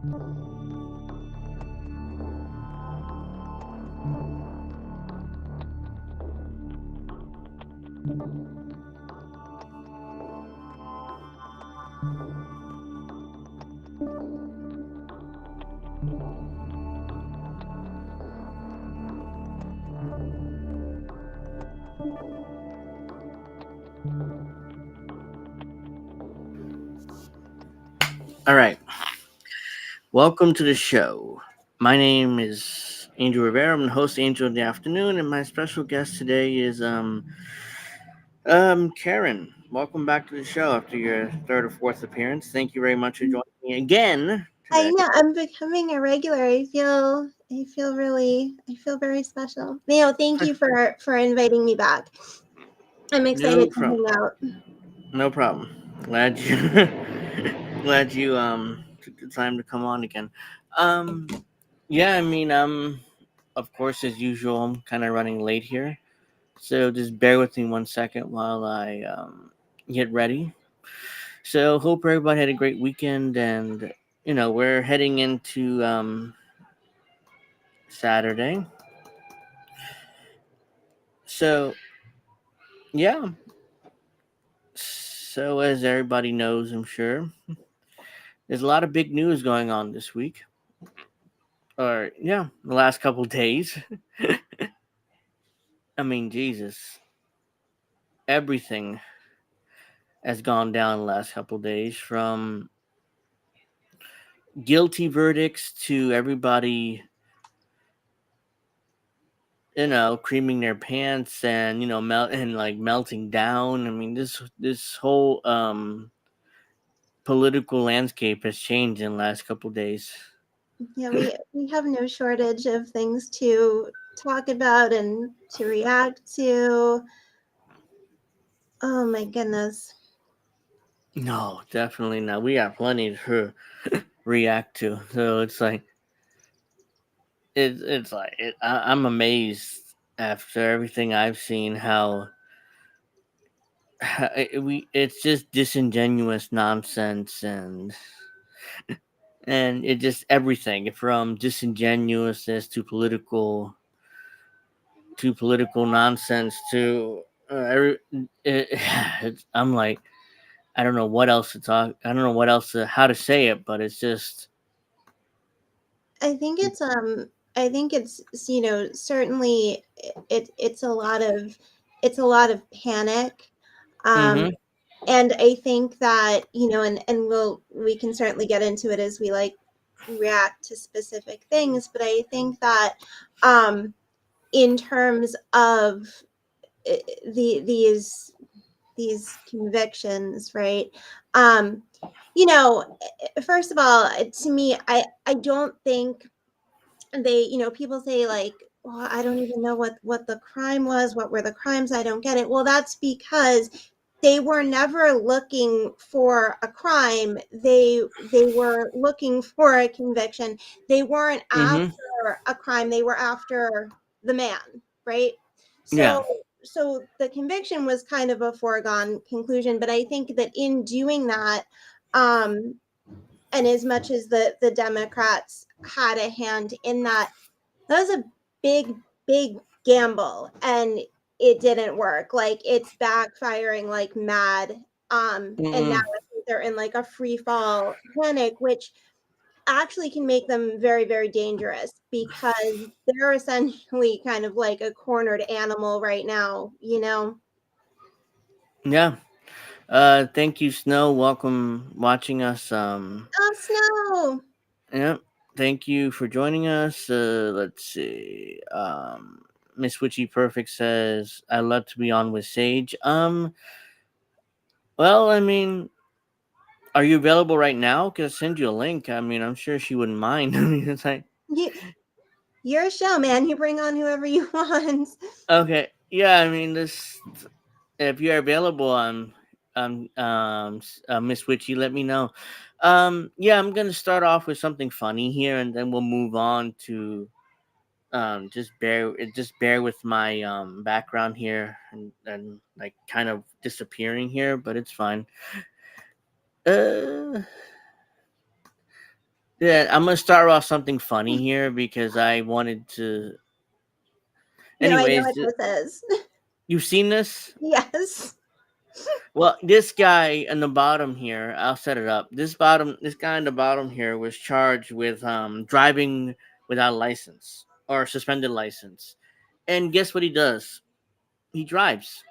All right. Welcome to the show. My name is Angel Rivera. I'm the host, Angel of the Afternoon, and my special guest today is Karen. Welcome back to the show after your third or fourth appearance. Thank you very much for joining me again I today. know I'm becoming a regular. I feel very special. Neil, thank you for inviting me back. I'm No excited to problem. hang out. No problem. Glad you glad you took the time to come on again. Um yeah, I mean of course as usual I'm kind of running late here. So just bear with me 1 second while I get ready. So hope everybody had a great weekend, and we're heading into Saturday. So yeah. So as everybody knows, I'm sure there's a lot of big news going on this week, or yeah, the last couple days. I mean, Jesus, everything has gone down the last couple days, from guilty verdicts to everybody creaming their pants and melting down. I mean, this whole political landscape has changed in the last couple days. Yeah, we have no shortage of things to talk about and to react to. Oh my goodness. No, definitely not. We got plenty to react to. So it's like I'm amazed after everything I've seen how it's just disingenuous nonsense, and it just everything from disingenuousness to political nonsense to I'm like, I don't know what else to talk. I don't know what else how to say it, but it's just. I think it's certainly it's a lot of panic. Um Mm-hmm. and I think that, and we can certainly get into it as we like react to specific things, but I think that in terms of uh, these convictions, right? Um, first of all, to me, I don't think people say like, well, I don't even know what the crime was, what were the crimes, I don't get it. Well, that's because they were never looking for a crime. They were looking for a conviction. They weren't Mm-hmm. after a crime, they were after the man, right? Yeah. So the conviction was kind of a foregone conclusion, but I think that in doing that, um and as much as the Democrats had a hand in that, that was a big, big gamble, and it didn't work. Like, it's backfiring like mad. And now Mm-mm. I think they're in like a free fall panic, which actually can make them very, very dangerous because they're essentially kind of like a cornered animal right now. Yeah. Thank you, Snow. Welcome watching us. Oh, Snow. Yeah. Thank you for joining us. Let's see. Miss Witchy Perfect says, "I love to be on with Sage." Well, I mean, are you available right now? Can I send you a link? I mean, I'm sure she wouldn't mind. I mean, it's like, You, you're a show, man. You bring on whoever you want. okay, yeah. I mean, this. If you're available on Miss Witchy, let me know. Yeah, I'm gonna start off with something funny here, and then we'll move on to just bear with my background here, and like kind of disappearing here, but it's fine. uh Yeah, I'm gonna start off something funny here because I wanted to. No, I know Anyways, what this is. you've seen this? Yes. Well, this guy on the bottom here, I'll set it up. This guy on the bottom here was charged with driving without a license or suspended license. And guess what he does? He drives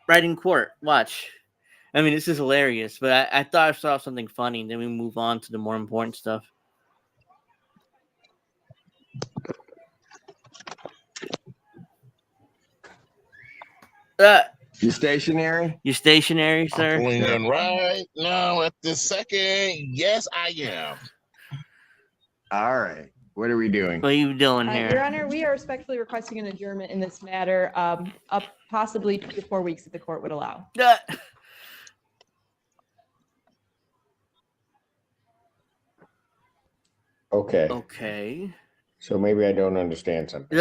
right in court. Watch. I mean, this is hilarious, but I thought I saw something funny, and then we move on to the more important stuff. Uh, You stationary? you stationary, I'm sir? pulling in right now at this second. Yes, I am. All right. What are we doing? What are you doing here? Your Honor, we are respectfully requesting an adjournment in this matter, up possibly 2 to 4 weeks if the court would allow. Okay. Okay. So maybe I don't understand something.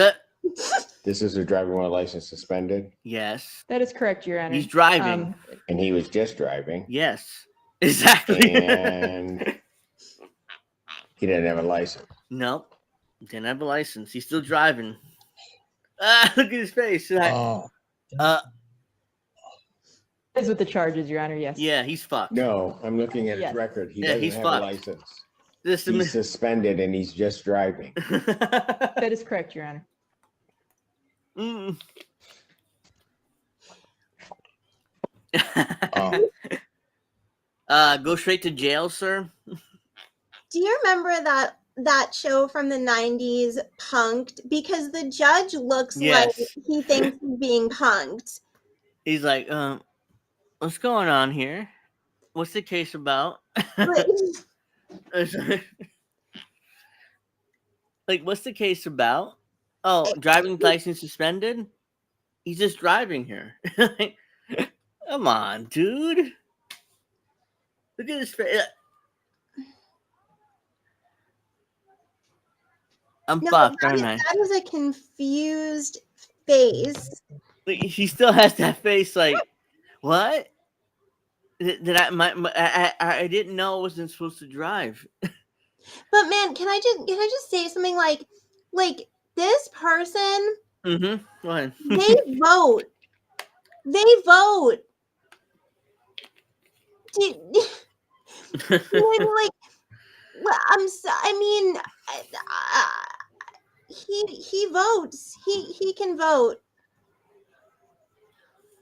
This is a driving while license suspended, Yes. That is correct, Your Honor. He's driving. and he was just driving, Yes. Exactly. and he didn't have a license. Nope. Didn't have a license. He's still driving. Look at his face. Oh, That is what the charge is, Your Honor, yes. Yeah, he's fucked. No, I'm looking at his Yes. record. He Yeah, doesn't he's have fucked. a license. This He's suspended, and he's just driving. That is correct, Your Honor. Mm. oh. Go straight to jail, sir. Do you remember that show from the 90s, Punked? Because the judge looks like Yes. he thinks he's being punked. He's like, what's going on here? What's the case about? But Like, what's the case about? Oh, driving license suspended? He's just driving here. Come on, dude. Look at his face. I'm no, fucked, aren't I? that is a confused face. Like, he still has that face. Like, what? Did I didn't know I wasn't supposed to drive. But man, can I just say something like this person, Mm-hmm. Go ahead. they vote. They vote. Like, well, I mean, he votes. He can vote.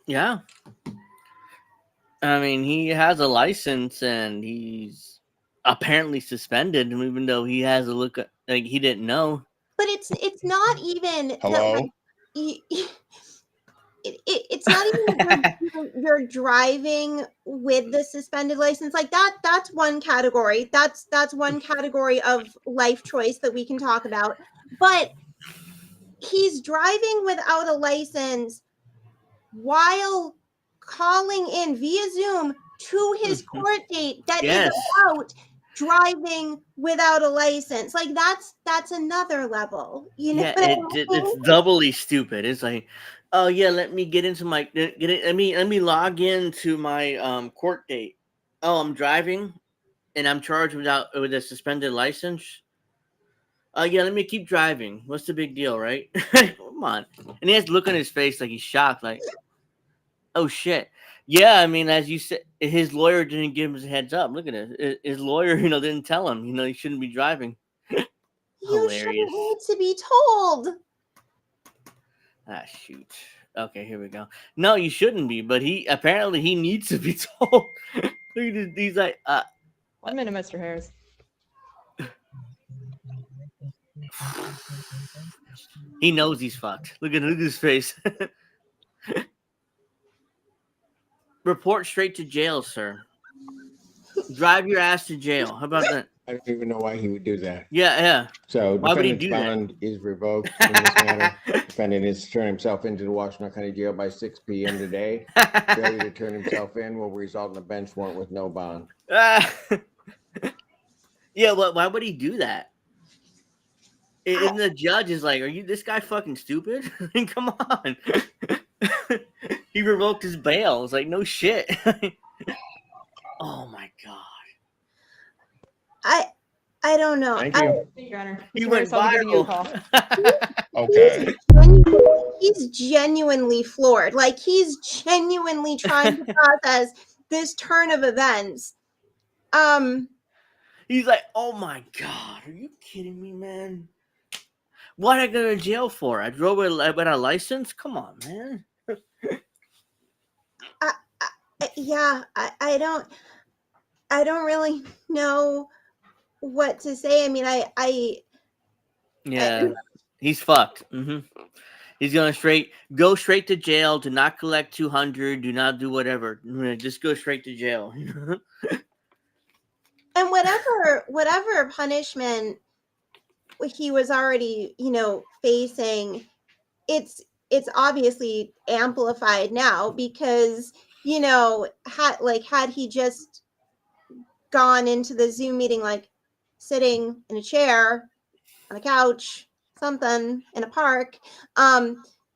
Yeah. I mean, he has a license and he's apparently suspended, even though he has a look like he didn't know. But it's not even that, Hello? like, it's not even that you're driving with the suspended license. Like that's one category. That's one category of life choice that we can talk about. But he's driving without a license while calling in via Zoom to his court date that Yes. is about driving without a license. Like that's another level. You know Yeah, what I mean? it's doubly stupid. It's like, oh yeah, let me get into my let me log into my court date. Oh, I'm driving and I'm charged with a suspended license. Yeah, let me keep driving. What's the big deal, right? Come on. And he has to look on his face like he's shocked, like, oh shit. Yeah, I mean, as you said, his lawyer didn't give him a heads up. Look at it. His lawyer, didn't tell him, he shouldn't be driving. You Hilarious. shouldn't need to be told. Ah, shoot. Okay, here we go. No, you shouldn't be, but he needs to be told. Look at this. He's like, 1 minute, Mr. Harris. he knows he's fucked. Look at his face. Report straight to jail, sir. Drive your ass to jail. How about that? I don't even know why he would do that. Yeah. So Why would he defendant's do that? bond is revoked in this matter. Defendant is to turn himself into the Washington County Jail by 6 p.m. today. Failure to turn himself in will result in a bench warrant with no bond. Yeah, why would he do that? And the judge is like, are you this guy fucking stupid? I mean, come on. He revoked his bail. It's like, no shit. Oh my god. I don't know. Thank you. Thank you, Your Honor. He Mr. went Harris, I'll be giving you a call. Okay. He's genuinely floored. Like he's genuinely trying to process this turn of events. He's like, oh my God, are you kidding me, man? What I go to jail for? I drove without a license? Come on, man. Yeah, I don't really know what to say. I mean, Yeah, he's fucked. He's gonna go straight to jail. Do not collect 200. Do not do whatever. Just go straight to jail. and whatever punishment he was already, facing, it's obviously amplified now because, had he just gone into the Zoom meeting like sitting in a chair on a couch, something in a park,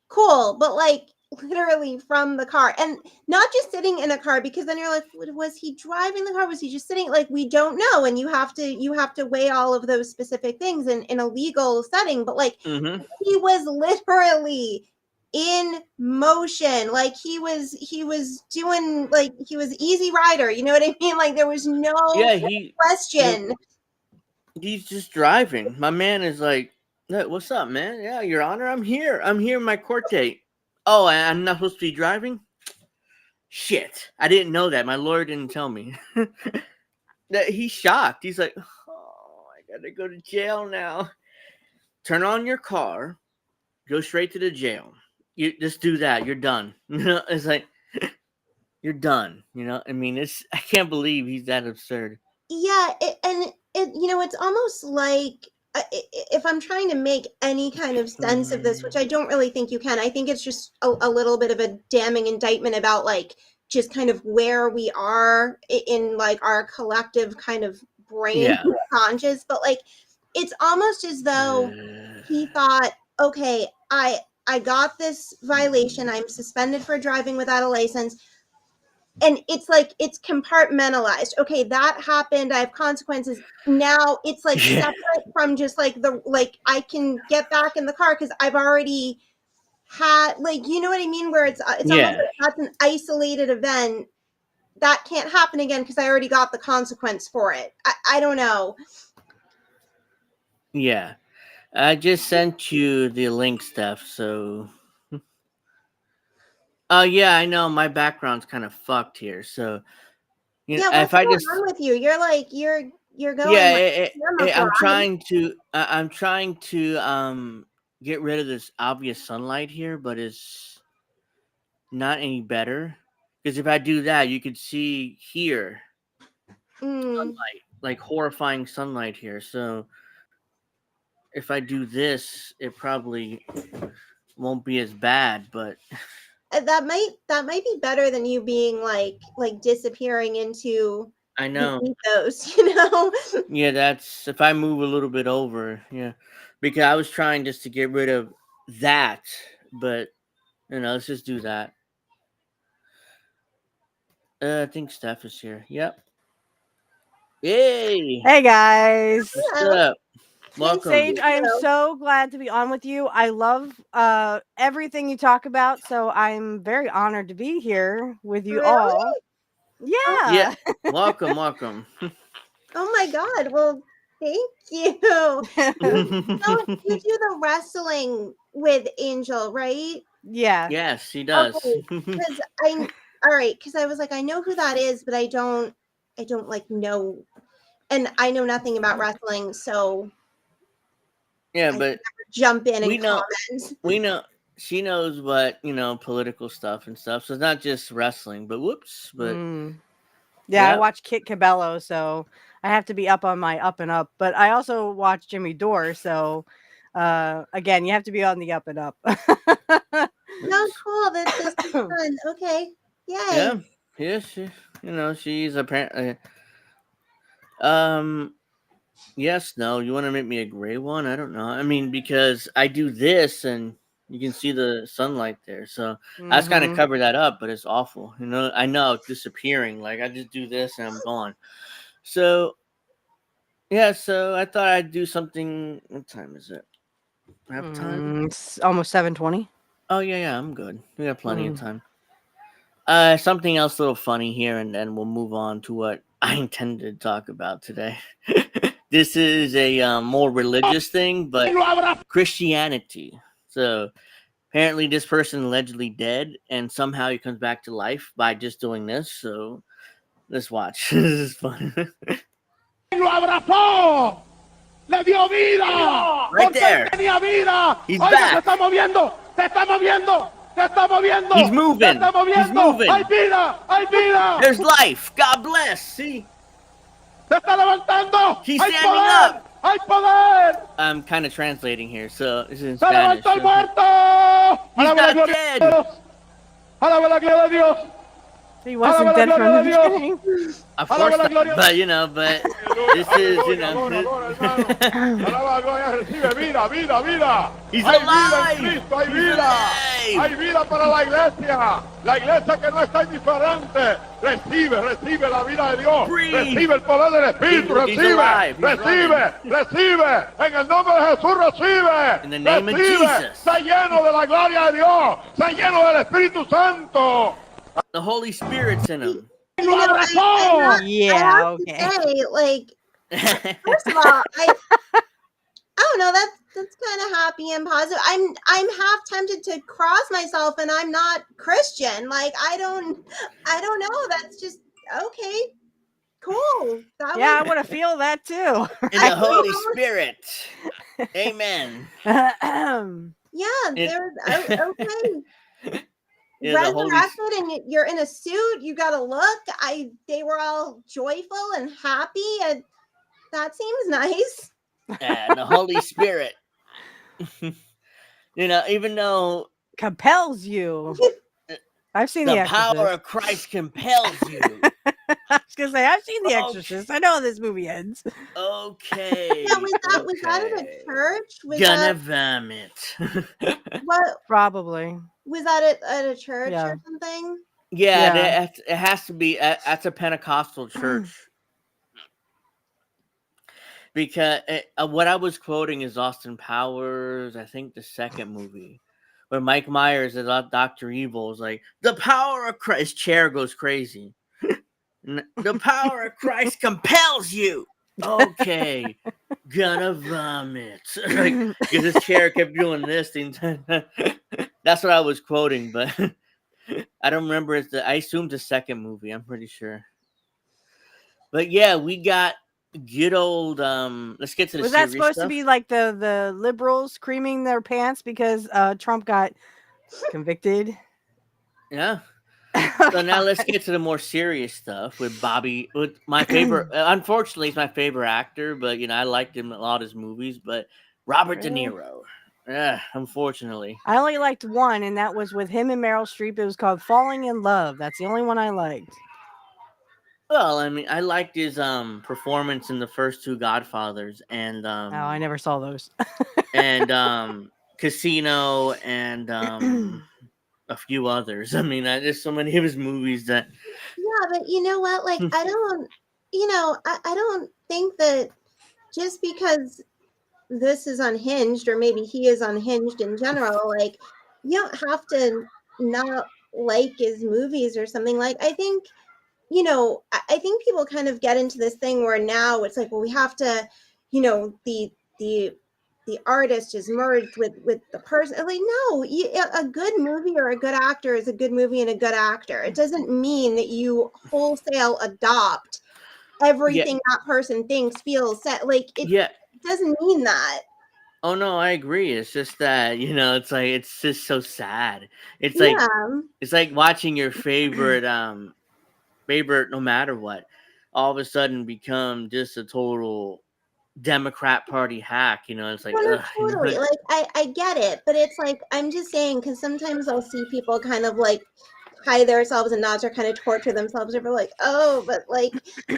cool, but like literally from the car, and not just sitting in a car, because then you're like, was he driving the car, was he just sitting, like we don't know, and you have to weigh all of those specific things in a legal setting, but like he was literally in motion, like he was doing, like he was Easy Rider, you know what I mean, like there was no question. He's just driving. My man is like, what's up, man? Yeah, Your Honor, I'm here in my court date. Oh, I'm not supposed to be driving? Shit, I didn't know that. My lawyer didn't tell me. That he's shocked. He's like, oh, I gotta go to jail now. Turn on your car, go straight to the jail. You just do that. You're done. It's like you're done. I mean, I can't believe he's that absurd. Yeah, it's almost like, if I'm trying to make any kind of sense of this, which I don't really think you can, I think it's just a little bit of a damning indictment about like just kind of where we are in like our collective kind of brain conscious, but like it's almost as though he thought, okay, I got this violation, I'm suspended for driving without a license. And it's like, it's compartmentalized. Okay, that happened. I have consequences. Now it's like separate from just like I can get back in the car because I've already had, like, you know what I mean? Where it's almost like that's an isolated event that can't happen again because I already got the consequence for it. I don't know. Yeah. I just sent you the link stuff, so yeah, I know my background's kind of fucked here. So What's going on with you? You're like you're going. Yeah, I'm trying to get rid of this obvious sunlight here, but it's not any better. Because if I do that, you could see here sunlight, like horrifying sunlight here. So if I do this, it probably won't be as bad, but that might be better than you being like disappearing into, I know those, Yeah, that's if I move a little bit over, because I was trying just to get rid of that, but let's just do that. I think Steph is here. Yep. Yay! Hey guys. What's up? Welcome. Sage, I am so glad to be on with you. I love everything you talk about, so I'm very honored to be here with you all. Yeah. Welcome. Oh my God. Well, thank you. So you do the wrestling with Angel, right? Yeah. Yes, she does. Because all right, because I was like, I know who that is, but I don't like know, and I know nothing about wrestling, so yeah, but jump in and comment. We know she knows what political stuff and stuff. So it's not just wrestling, but I watch Kit Cabello, so I have to be up on my up and up. But I also watch Jimmy Dore, so again, you have to be on the up and up. No, cool. This is fun. Okay. Yay. Yeah. She's apparently. Yes. No. You want to make me a gray one? I don't know. I mean, because I do this, and you can see the sunlight there, so I just kind of cover that up. But it's awful. I know it's disappearing. Like I just do this, and I'm gone. So Yeah, so I thought I'd do something. What time is it? Have time? It's almost 7:20. Oh yeah, I'm good. We got plenty of Mm. time. Something else a little funny here, and then we'll move on to what I intended to talk about today. This is a more religious thing, but Christianity. So apparently, this person allegedly dead, and somehow he comes back to life by just doing this. So let's watch. This is fun. Lo abrazó, le dio vida, Right porque él there. tenía vida. He's Oiga, back. se está moviendo, se está moviendo, se está moviendo. He's moving. Se está moviendo. He's moving. Hay vida, hay vida. There's life. God bless. See, Se está levantando. He's Hay standing poder, up. hay poder. I'm kind of translating here, so this is in Se Spanish. levantó el So. muerto. He's Alaba la not gloria dead. de Dios. Alaba la gloria de Dios. He wasn't dead from the beginning. Of course not, but this is, Alaba la gloria, recibe vida, vida, vida. He's Hay alive. vida en Cristo, hay He's vida. alive. Hay vida para la iglesia. La iglesia que no está indiferente. Recibe la vida de Dios. Breathe. Recibe el poder del Espíritu. He's Recibe, alive. He's recibe. En el nombre de Jesús recibe. In the name of Recibe. Jesus. Está lleno de la gloria de Dios. Está lleno del Espíritu Santo. The Holy Spirit's in him. Lo abrazó. Yeah, I have okay. to say, like, first of all, I don't know. That's kind of happy and positive. I'm half tempted to cross myself, and I'm not Christian. Like, I don't know. That's just okay. Cool. That Yeah, I was, want to feel that too. In the Holy Spirit. Amen. yeah. There's okay. Yeah, the Holy Resurrected, and you're in a suit. You got to look. They were all joyful and happy, and that seems nice. and the Holy Spirit. Even though Compels you. I've seen the The power Exorcist. of Christ compels you. I was gonna say I've seen The Okay. Exorcist. I know how this movie ends. Okay. Yeah, was that at a okay. church? Was Gonna that vomit. what? Probably. Was that at a church Yeah. or something? Yeah, Yeah. it has to be. That's a Pentecostal church. Because what I was quoting is Austin Powers, I think the second movie, where Mike Myers as Dr. Evil is like, the power of Christ. His chair goes crazy. The power of Christ compels you. Okay, gonna vomit. Like, because his chair kept doing this the entire time. That's what I was quoting, but I don't remember. I assumed the second movie. I'm pretty sure. But yeah, we got good old. Let's get to the. Was that serious supposed to stuff. be like the liberals creaming their pants because Trump got convicted? Yeah. So now let's get to the more serious stuff with Bobby. With my favorite, unfortunately, he's my favorite actor, but I liked him in a lot of his movies. But Robert Really? De Niro. Yeah, unfortunately. I only liked one, and that was with him and Meryl Streep. It was called Falling in Love. That's the only one I liked. Well, I mean, I liked his performance in the first two Godfathers and Oh, I never saw those. and Casino and a few others. I mean, there's so many of his movies that. Yeah, but you know what? Like, I don't. I don't think that just because this is unhinged, or maybe he is unhinged in general, like, you don't have to not like his movies or something. Like, I think, I think people kind of get into this thing where now it's like, well, we have to, the artist is merged with the person. Like, no, a good movie or a good actor is a good movie and a good actor. It doesn't mean that you wholesale adopt everything that person thinks, feels, said. Like, it doesn't mean that. Oh no, I agree. It's just that it's like it's just so sad. It's like it's like watching your favorite no matter what, all of a sudden become just a total Democrat Party hack. It's like no, totally. Like, I get it, but it's like, I'm just saying, because sometimes I'll see people kind of like tie themselves in knots or kind of torture themselves over like, oh, but like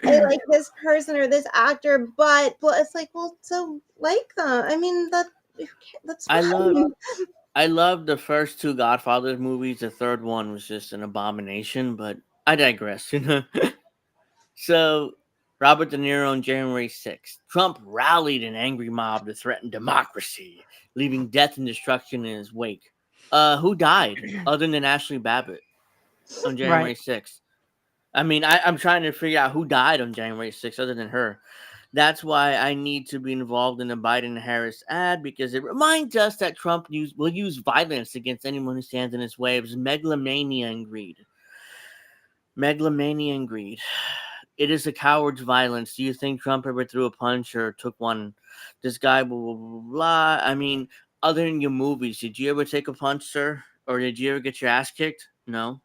I like this person or this actor, but it's like, well, so like them. I mean, that's fine. I love the first two Godfather movies. The third one was just an abomination, but I digress. So Robert De Niro on January 6th. Trump rallied an angry mob to threaten democracy, leaving death and destruction in his wake. Who died other than Ashley Babbitt on January Right. 6th? I mean, I'm trying to figure out who died on January 6th other than her. That's why I need to be involved in the Biden-Harris ad, because it reminds us that Trump will use violence against anyone who stands in his way. It was megalomania and greed. Megalomania and greed. It is a coward's violence. Do you think Trump ever threw a punch or took one? This guy, blah, blah, blah, blah. I mean, other than your movies, did you ever take a punch, sir? Or did you ever get your ass kicked? No.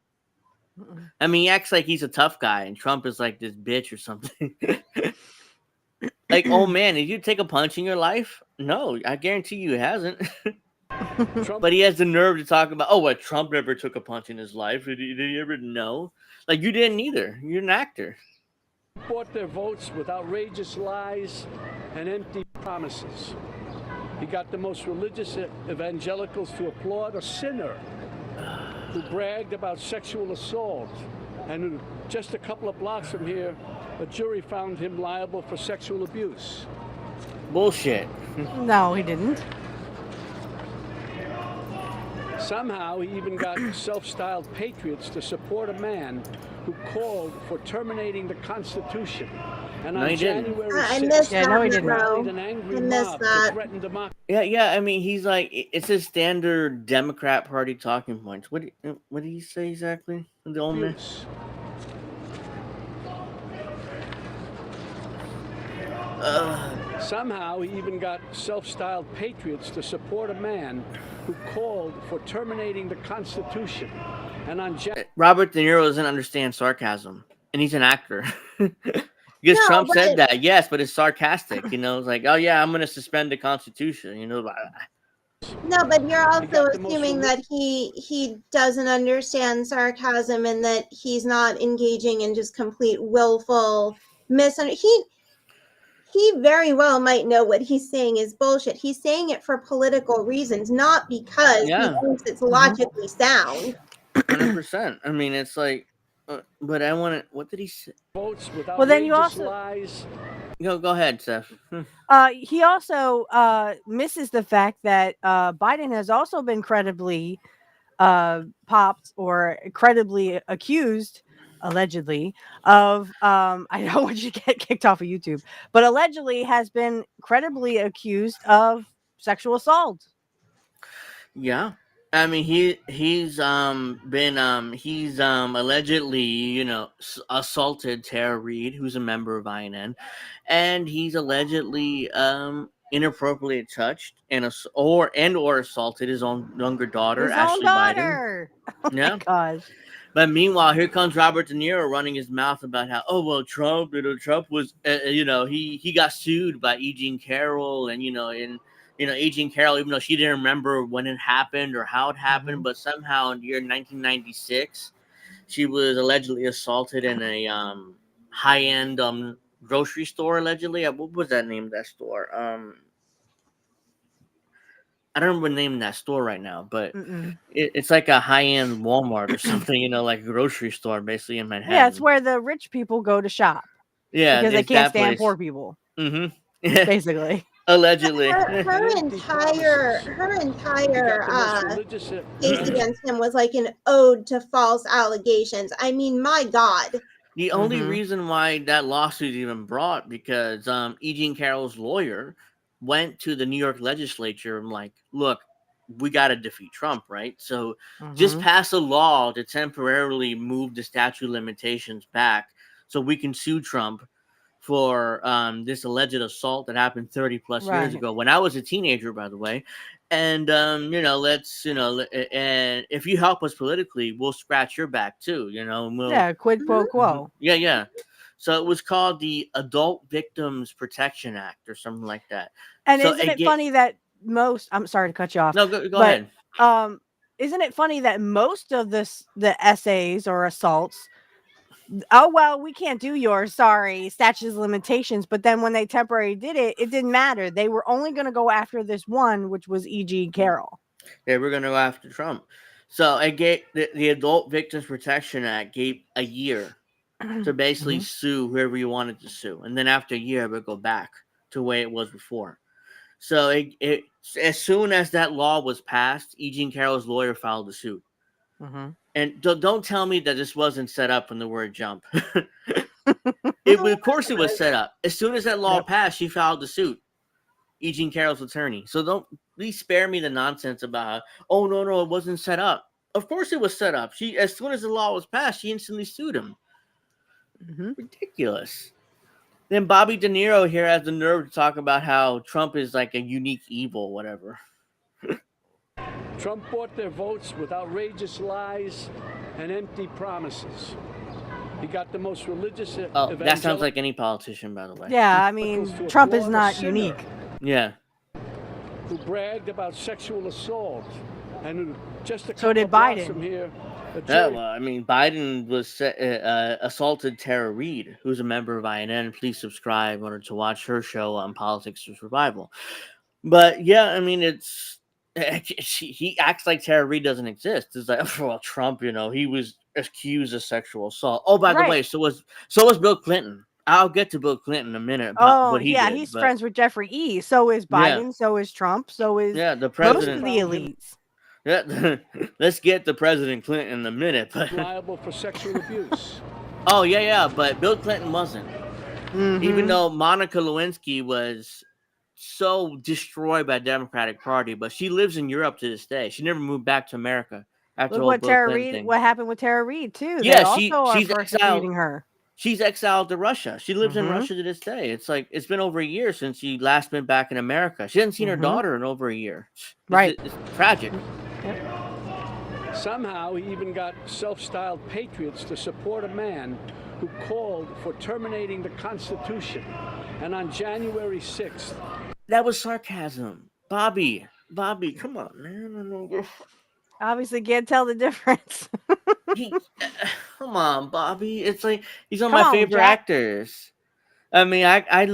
Mm-mm. I mean, he acts like he's a tough guy, and Trump is like this bitch or something. Like, oh man, did you take a punch in your life? No, I guarantee you he hasn't. But he has the nerve to talk about, oh, what, Trump never took a punch in his life. Did he ever know? Like, you didn't either. You're an actor. Bought their votes with outrageous lies and empty promises. He got the most religious evangelicals to applaud a sinner who bragged about sexual assault, and who, just a couple of blocks from here, a jury found him liable for sexual abuse. Bullshit. No, he didn't. Somehow he even got self-styled patriots to support a man who called for terminating the Constitution. And No, on he didn't. January I 6th, missed Yeah, that, no, he didn't. rallied bro. an angry I missed mob that. to threaten democracy. Yeah. I mean, he's like, it's his standard Democrat Party talking points. What did he say exactly? The old man. Somehow he even got self-styled patriots to support a man who called for terminating the Constitution. And on Robert De Niro doesn't understand sarcasm, and he's an actor. Because No, Trump said but that, yes, but it's sarcastic. You know, it's like, oh yeah, I'm going to suspend the Constitution. You know, no, but you're also got the most assuming that he doesn't understand sarcasm and that he's not engaging in just complete willful misunderstanding. He very well might know what he's saying is bullshit. He's saying it for political reasons, not because Yeah. he thinks it's logically sound. 100%. I mean, it's like, but I want to. What did he say? votes with Well, then you outrageous also- lies. Go ahead, Seth. He also misses the fact that Biden has also been credibly popped or credibly accused, allegedly, of I know when you get kicked off of YouTube, but allegedly has been credibly accused of sexual assault. Yeah. I mean, he's allegedly, you know, assaulted Tara Reid, who's a member of INN, and he's allegedly inappropriately touched and or assaulted his own younger daughter, His Ashley own Biden. daughter. Oh Yeah. my gosh. But meanwhile, here comes Robert De Niro running his mouth about how, oh well, Trump was, he got sued by E. Jean Carroll, and E. Jean Carroll, even though she didn't remember when it happened or how it happened, but somehow in the year 1996, she was allegedly assaulted in a high-end grocery store. Allegedly, what was that name of that store? I don't remember the name of that store right now, but it's like a high-end Walmart or something, like a grocery store, basically in Manhattan. Yeah, it's where the rich people go to shop. Yeah, because they it's can't that stand place. poor people. Mm-hmm. Basically. Allegedly. Her entire case against him was like an ode to false allegations. I mean, my God. The only reason why that lawsuit is even brought because E. Jean Carroll's lawyer went to the New York legislature and like, look, we got to defeat Trump, right? So just pass a law to temporarily move the statute of limitations back so we can sue Trump for this alleged assault that happened 30 plus years ago when I was a teenager, by the way. And, and if you help us politically, we'll scratch your back too, and we'll, quid pro quo. Yeah. So it was called the Adult Victims Protection Act or something like that. And so isn't it funny that I'm sorry to cut you off. No, go ahead. Isn't it funny that most of the essays or assaults, oh, well, we can't do yours, sorry, statute of limitations. But then when they temporarily did it, it didn't matter. They were only going to go after this one, which was E. Jean Carroll. They were going to go after Trump. So it gave the Adult Victims Protection Act gave a year to basically Mhm. sue whoever you wanted to sue, and then after a year, it would go back to the way it was before. So it as soon as that law was passed, E. Jean Carroll's lawyer filed a suit. Mhm. And don't tell me that this wasn't set up from the word jump. No, Of course, it was set up. As soon as that law Yep. passed, she filed the suit. E. Jean Carroll's attorney. So don't please spare me the nonsense about, oh no, it wasn't set up. Of course, it was set up. She, as soon as the law was passed, she instantly sued him. Mhm. Ridiculous. Then Bobby De Niro here has the nerve to talk about how Trump is like a unique evil, whatever. Trump bought their votes with outrageous lies and empty promises. He got the most religious Oh, that sounds like any politician, by the way. Yeah, I mean, to Trump is applaud a not sinner unique. Yeah. who bragged about sexual assault, and who just a So couple did of blocks Biden. from here, a Yeah, jury- well, I mean, Biden was assaulted Tara Reid, who's a member of INN. Please subscribe in order to watch her show on Politics for Survival. But yeah, I mean, he acts like Tara Reid doesn't exist. It's like, well, Trump, he was accused of sexual assault. Oh, by the Right. way, so was Bill Clinton. I'll get to Bill Clinton in a minute about Oh, what he yeah, did. he's but friends with Jeffrey E. So is Yeah. Biden. So is Trump. So is yeah, the most president. of the elites. Yeah, let's get to President Clinton in a minute. But liable for sexual abuse. oh yeah, but Bill Clinton wasn't. Even Mhm. though Monica Lewinsky was so destroyed by the Democratic Party, but she lives in Europe to this day. She never moved back to America after the Look whole what Bill Tara Clinton Reid. thing. What happened with Tara Reid too? Yeah, They also are she's exiled. persecuting her. She's exiled to Russia. She lives in Mhm. Russia to this day. It's like it's been over a year since she last been back in America. She hasn't seen her Mhm. daughter in over a year. Right. It's tragic. Somehow, he even got self-styled patriots to support a man who called for terminating the Constitution. And on January 6th, That was sarcasm. Bobby, come on, man. Obviously, can't tell the difference. He, come on, Bobby. It's like he's one of Come my on, favorite Jack. actors. I mean, I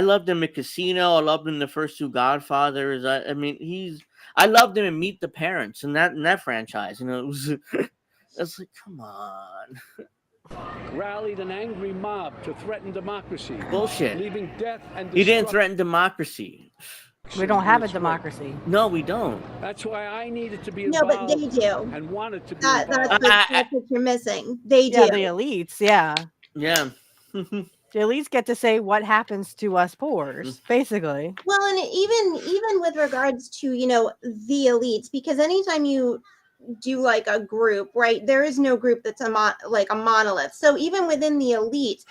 loved him in Casino. I loved him in the first two Godfathers. I loved him in Meet the Parents and that franchise. It was it's like, come on, rallied an angry mob to threaten democracy, bullshit. leaving death and He didn't destruction threaten democracy. We don't have in a its wake. democracy. No, we don't. That's why I needed to be No, involved but they do. and wanted to be That's involved. that's what you're missing. They Yeah, do. the elites. Yeah, Yeah. the elites get to say what happens to us poors, basically. Well, and even with regards to, the elites, because anytime you do like a group, right, there is no group that's like a monolith. So even within the elites,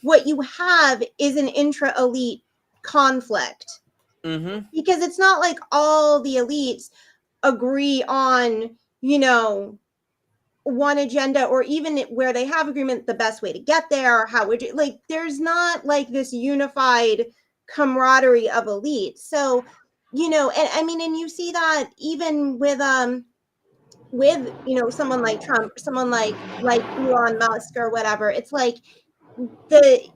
what you have is an intra-elite conflict. Mm-hmm. Because it's not like all the elites agree on, one agenda, or even where they have agreement, the best way to get there, how would you, like, there's not like this unified camaraderie of elites. So, and I mean, and you see that even with someone like Trump, someone like Elon Musk or whatever. It's like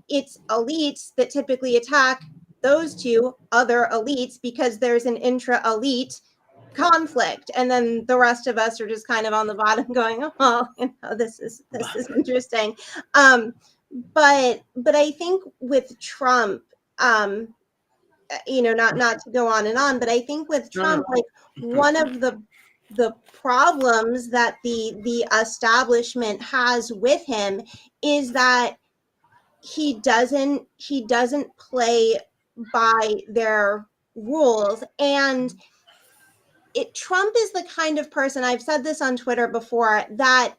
it's elites that typically attack those two other elites because there's an intra-elite conflict, and then the rest of us are just kind of on the bottom going, oh, this is interesting. But I think with Trump, not to go on and on, but I think with Trump, like one of the problems that the establishment has with him is that he doesn't play by their rules. And Trump is the kind of person, I've said this on Twitter before, that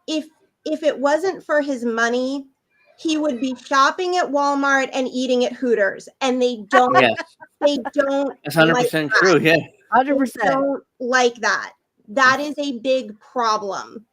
if it wasn't for his money, he would be shopping at Walmart and eating at Hooters, and they don't. Yes. They don't. That's 100% true. Yeah. 100%. They don't like that. That is a big problem.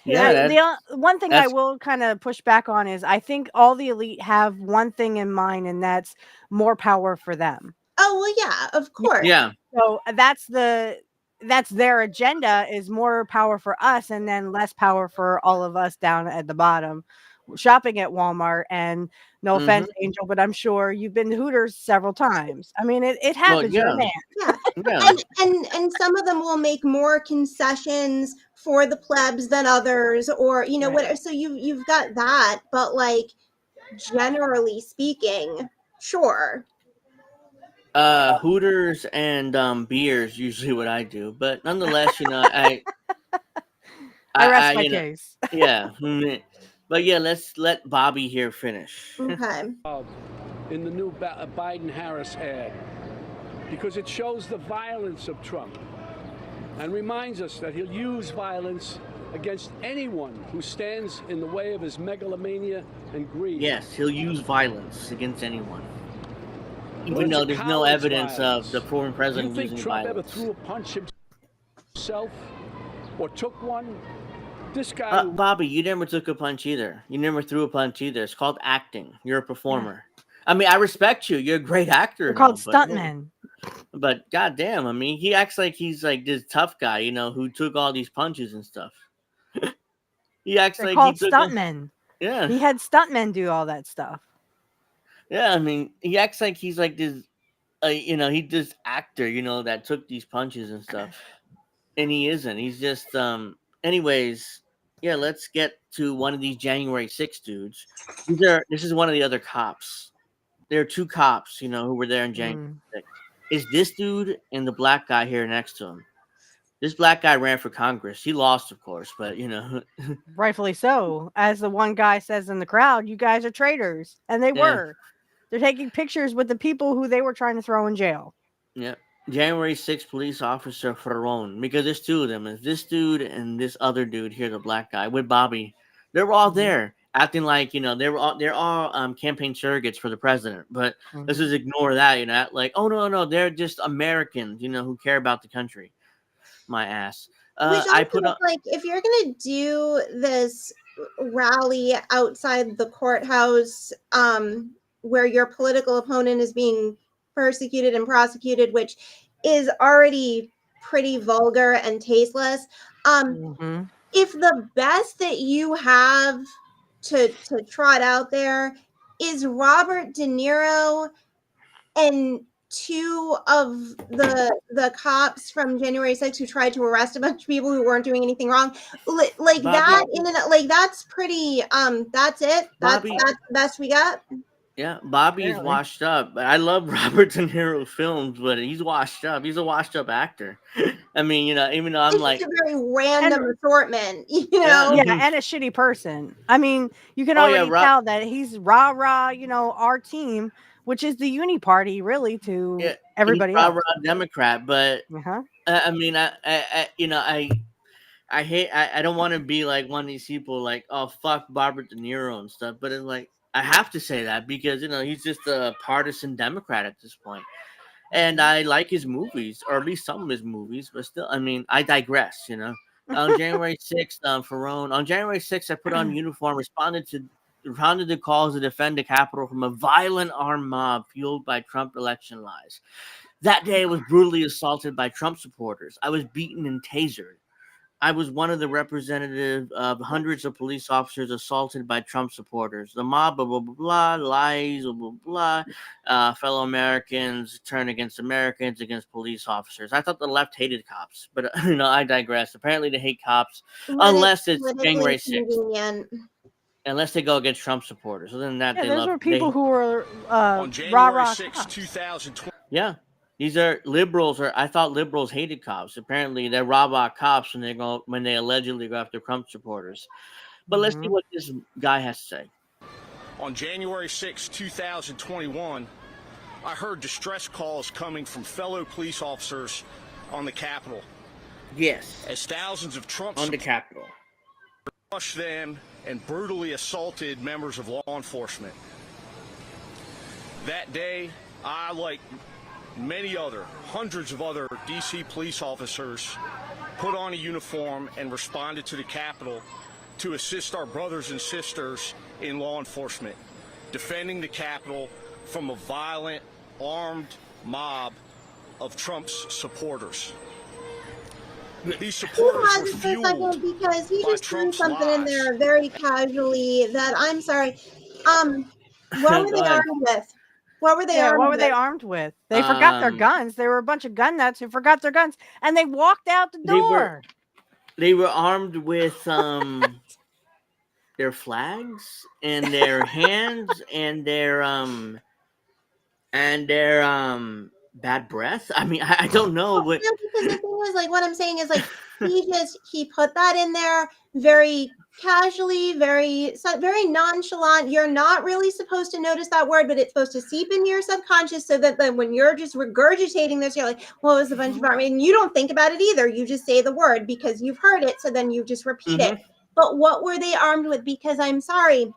Yeah. The one thing I that's- will kind of push back on is I think all the elite have one thing in mind, and that's more power for them. Oh, well, yeah, of course. Yeah. So that's their agenda, is more power for us and then less power for all of us down at the bottom, shopping at Walmart, and no Mm-hmm. offense, Angel, but I'm sure you've been to Hooters several times. I mean, it Well, happens. You're a yeah, man. Yeah. yeah. And some of them will make more concessions for the plebs than others, or Right. whatever. So you've got that, but like generally speaking, sure. Hooters and beers usually what I do, but nonetheless, I rest I my you know, case. yeah. But yeah, let's let Bobby here finish. Okay. In the new Biden-Harris ad, because it shows the violence of Trump and reminds us that he'll use violence against anyone who stands in the way of his megalomania and greed. Yes, he'll use violence against anyone, But even it's though a there's no coward's evidence violence. of the former Do you president think using Trump ever violence. threw a punch himself or took one? This guy. Bobby, you never took a punch either. You never threw a punch either. It's called acting. You're a performer. I mean, I respect you. You're a great actor. They're and called all, but stuntmen. But goddamn, I mean, he acts like he's like this tough guy, who took all these punches and stuff. He acts They're like he called took. stuntmen. Yeah, He had stuntmen do all that stuff. yeah. I mean, he acts like he's like this. He's this actor, that took these punches and stuff, and he isn't. He's just. Anyways, yeah. Let's get to one of these January 6th dudes. This is one of the other cops. There are two cops, who were there in January 6th. Is this dude and the black guy here next to him? This black guy ran for Congress. He lost, of course, but Rightfully so. As the one guy says in the crowd, you guys are traitors. And they Yeah. were. They're taking pictures with the people who they were trying to throw in jail. yeah. January 6th police officer Ferron, because there's two of them. It's this dude and this other dude here, the black guy with Bobby. They were all there, acting like they're all campaign surrogates for the president. But let's just ignore that. Like, oh no, they're just Americans, who care about the country. My ass. Which I also put on. like, if you're gonna do this rally outside the courthouse, where your political opponent is being persecuted and prosecuted, which is already pretty vulgar and tasteless. If the best that you have to trot out there is Robert De Niro and two of the cops from January 6th who tried to arrest a bunch of people who weren't doing anything wrong, like Bobby, that in and like that's pretty that's it. That's Bobby, the best we got. Yeah, Bobby's Apparently. washed up. I love Robert De Niro films, but he's washed up. He's a washed up actor. I mean, even though I'm It's like, just a very random assortment, Yeah. Yeah, and a shitty person. I mean, you can Oh, yeah, already tell that he's rah-rah, our team, which is the uni party, really, to yeah, everybody he's else. a Democrat, but Uh-huh. I mean, I hate. I don't want to be like one of these people, like, oh fuck Robert De Niro and stuff. But it's like I have to say that because he's just a partisan Democrat at this point, and I like his movies, or at least some of his movies. But still, I mean, I digress. On January 6th, Ferron. On January 6th, I put on uniform, responded to calls to defend the Capitol from a violent armed mob fueled by Trump election lies. That day, I was brutally assaulted by Trump supporters. I was beaten and tasered. I was one of the representative of hundreds of police officers assaulted by Trump supporters. The mob, blah, blah, blah, blah, lies, blah, blah, blah. Fellow Americans turn against Americans, against police officers. I thought the left hated cops, but I digress. Apparently they hate cops unless it's January 6th. Convenient. Unless they go against Trump supporters. Other than that, Yeah, they those love were people who were On January rah-rah 6, cops. 2020. Yeah. These are liberals, or I thought liberals hated cops. Apparently, they're rah-rah cops when they allegedly go after Trump supporters. But let's see what this guy has to say. On January 6, 2021, I heard distress calls coming from fellow police officers on the Capitol. Yes. As thousands of Trump On the Capitol. crushed them and brutally assaulted members of law enforcement. That day, I, like many hundreds of other D.C. police officers, put on a uniform and responded to the Capitol to assist our brothers and sisters in law enforcement, defending the Capitol from a violent, armed mob of Trump's supporters. These He supporters were has it for a fueled second because he by just threw Trump's something in lies. there very casually that I'm sorry. What were Go they ahead. armed with? What were they Yeah, what armed were they with? armed with? They forgot their Um, guns. They were a bunch of gun nuts who forgot their guns, and they walked out the They were door. they were armed with their flags and their hands and their bad breath. I mean, I don't know Well, what. no, because the thing is, like, what I'm saying is, like, he put that in there very casually, very nonchalant. You're not really supposed to notice that word, but it's supposed to seep into your subconscious so that then when you're just regurgitating this, you're like, well, it was a bunch of army. And you don't think about it either. You just say the word because you've heard it. So then you just repeat it. But what were they armed with? Because I'm sorry.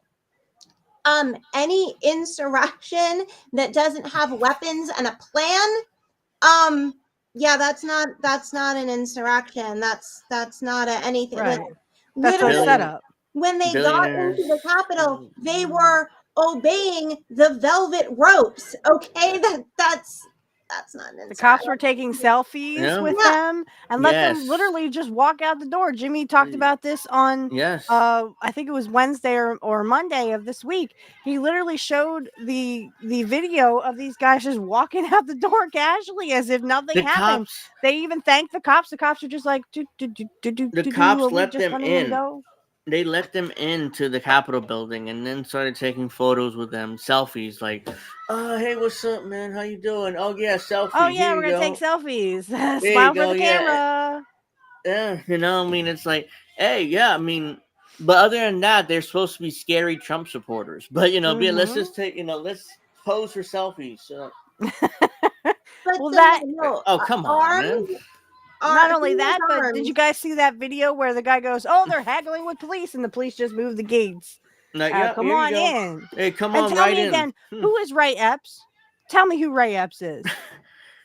Any insurrection that doesn't have weapons and a plan, yeah, that's not an insurrection. That's not anything. Right. Like, That's a literally, setup. when they got Billionaires. into the Capitol, they were obeying the velvet ropes. Okay, that's not an The cops insurrection. were taking selfies Yeah. with Yeah. them and let them Yes. literally just walk out the door. Jimmy talked about this on Yes. I think it was Wednesday or Monday of this week. He literally showed the video of these guys just walking out the door casually as if nothing The happened. cops. They even thanked the cops. The cops are just like, The cops are we let just them letting them in. go? They let them into the Capitol building and then started taking photos with them, selfies. Like, oh, hey, what's up, man? How you doing? Oh yeah, selfie. Oh yeah, Here we're you gonna go. take selfies. There Smile you for go. the Yeah. camera. Yeah, you know, I mean, it's like, hey, yeah, I mean, but other than that, they're supposed to be scary Trump supporters. But let's just take, let's pose for selfies. But Well, so that no, Oh, come on, man. not only who was that, but did you armed? guys see that video where the guy goes, "Oh, they're haggling with police," and the police just move the gates? Like, yeah, Come here you on go. in. Hey, come And on, tell right me in. again, who is Ray Epps? Tell me who Ray Epps is,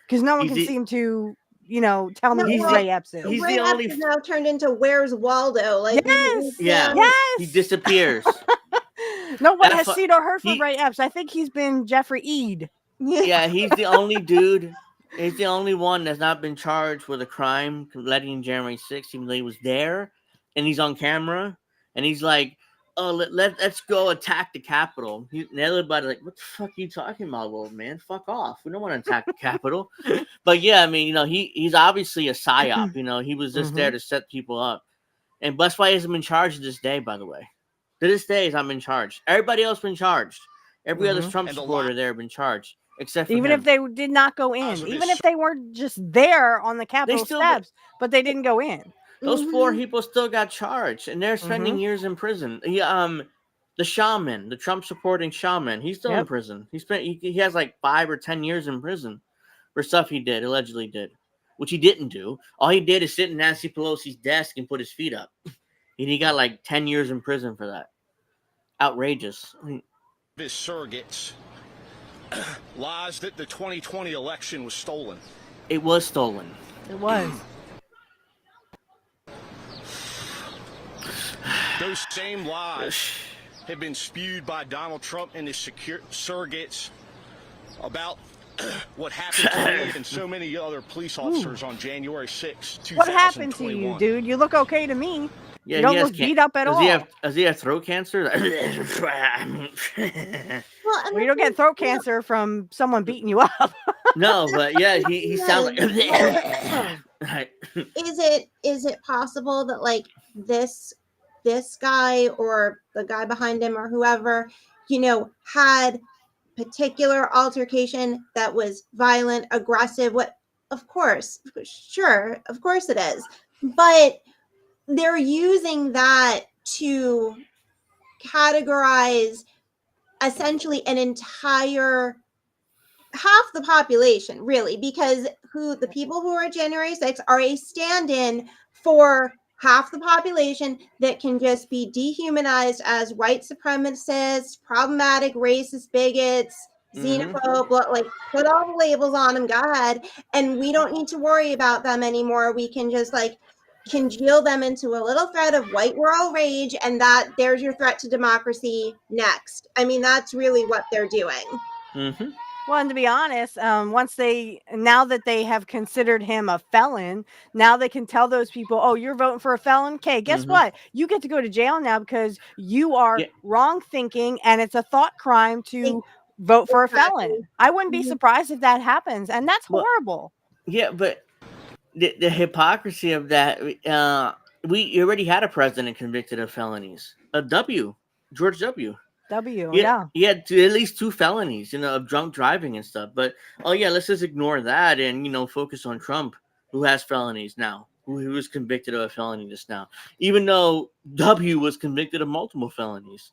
because no one He's can the- seem to, tell me No, who well, Ray Epps is. he's Ray the Epps only. is now turned into Where's Waldo? Like, Yes, Yeah, yes. he disappears. No one That has fu- seen or heard from he- Ray Epps. I think he's been Jeffrey Eid. Yeah, he's the only dude. He's the only one that's not been charged with a crime, letting January 6th, even though he was there, and he's on camera, and he's like, "Oh, let's go attack the Capitol." And everybody like, "What the fuck are you talking about, old man? Fuck off! We don't want to attack the Capitol." But yeah, I mean, he's obviously a psyop. He was just there to set people up, and that's why he hasn't been charged to this day. By the way, to this day, he's not been charged. Everybody else been charged. Every other Trump And the supporter there been charged, except for Even him. if they did not go in, even if they weren't just there on the Capitol still got- steps, but they didn't go in. Those four people still got charged, and they're spending Mhm. years in prison. The shaman, the Trump supporting shaman, he's still in prison. He has like 5 or 10 years in prison for stuff he allegedly did, which he didn't do. All he did is sit in Nancy Pelosi's desk and put his feet up, and he got like 10 years in prison for that. Outrageous. His surrogates lies that the 2020 election was stolen. It was stolen. It was. Those same lies have been spewed by Donald Trump and his surrogates about what happened to me and so many other police officers on January 6, 2021. What happened to you, dude? You look okay to me. Yeah, you don't look beat up at all. Does he have throat cancer? Well, You don't get throat cancer from someone beating you up. No, but yeah, he sounds like. Is it possible that like this guy or the guy behind him or whoever, had particular altercation that was violent, aggressive? What? Of course, sure, of course it is, but they're using that to categorize essentially an entire half the population, really, because the people who are January 6th are a stand-in for half the population that can just be dehumanized as white supremacists, problematic, racist, bigots, xenophobe, like put all the labels on them, go ahead, and we don't need to worry about them anymore. We can just like congeal them into a little thread of white world rage, and there's your threat to democracy next. I mean, that's really what they're doing. Well, and to be honest, now that they have considered him a felon, now they can tell those people, "Oh, you're voting for a felon? Okay, guess Mhm. what? You get to go to jail now because you are Yeah. wrong thinking, and it's a thought crime to vote for a felon." I wouldn't be Mhm. surprised if that happens, and that's Well, horrible. yeah, but the hypocrisy of that, we already had a president convicted of felonies. George W. Yeah. He had at least 2 felonies, of drunk driving and stuff. But oh yeah, let's just ignore that and focus on Trump, who has felonies now, who was convicted of a felony just now, even though W was convicted of multiple felonies.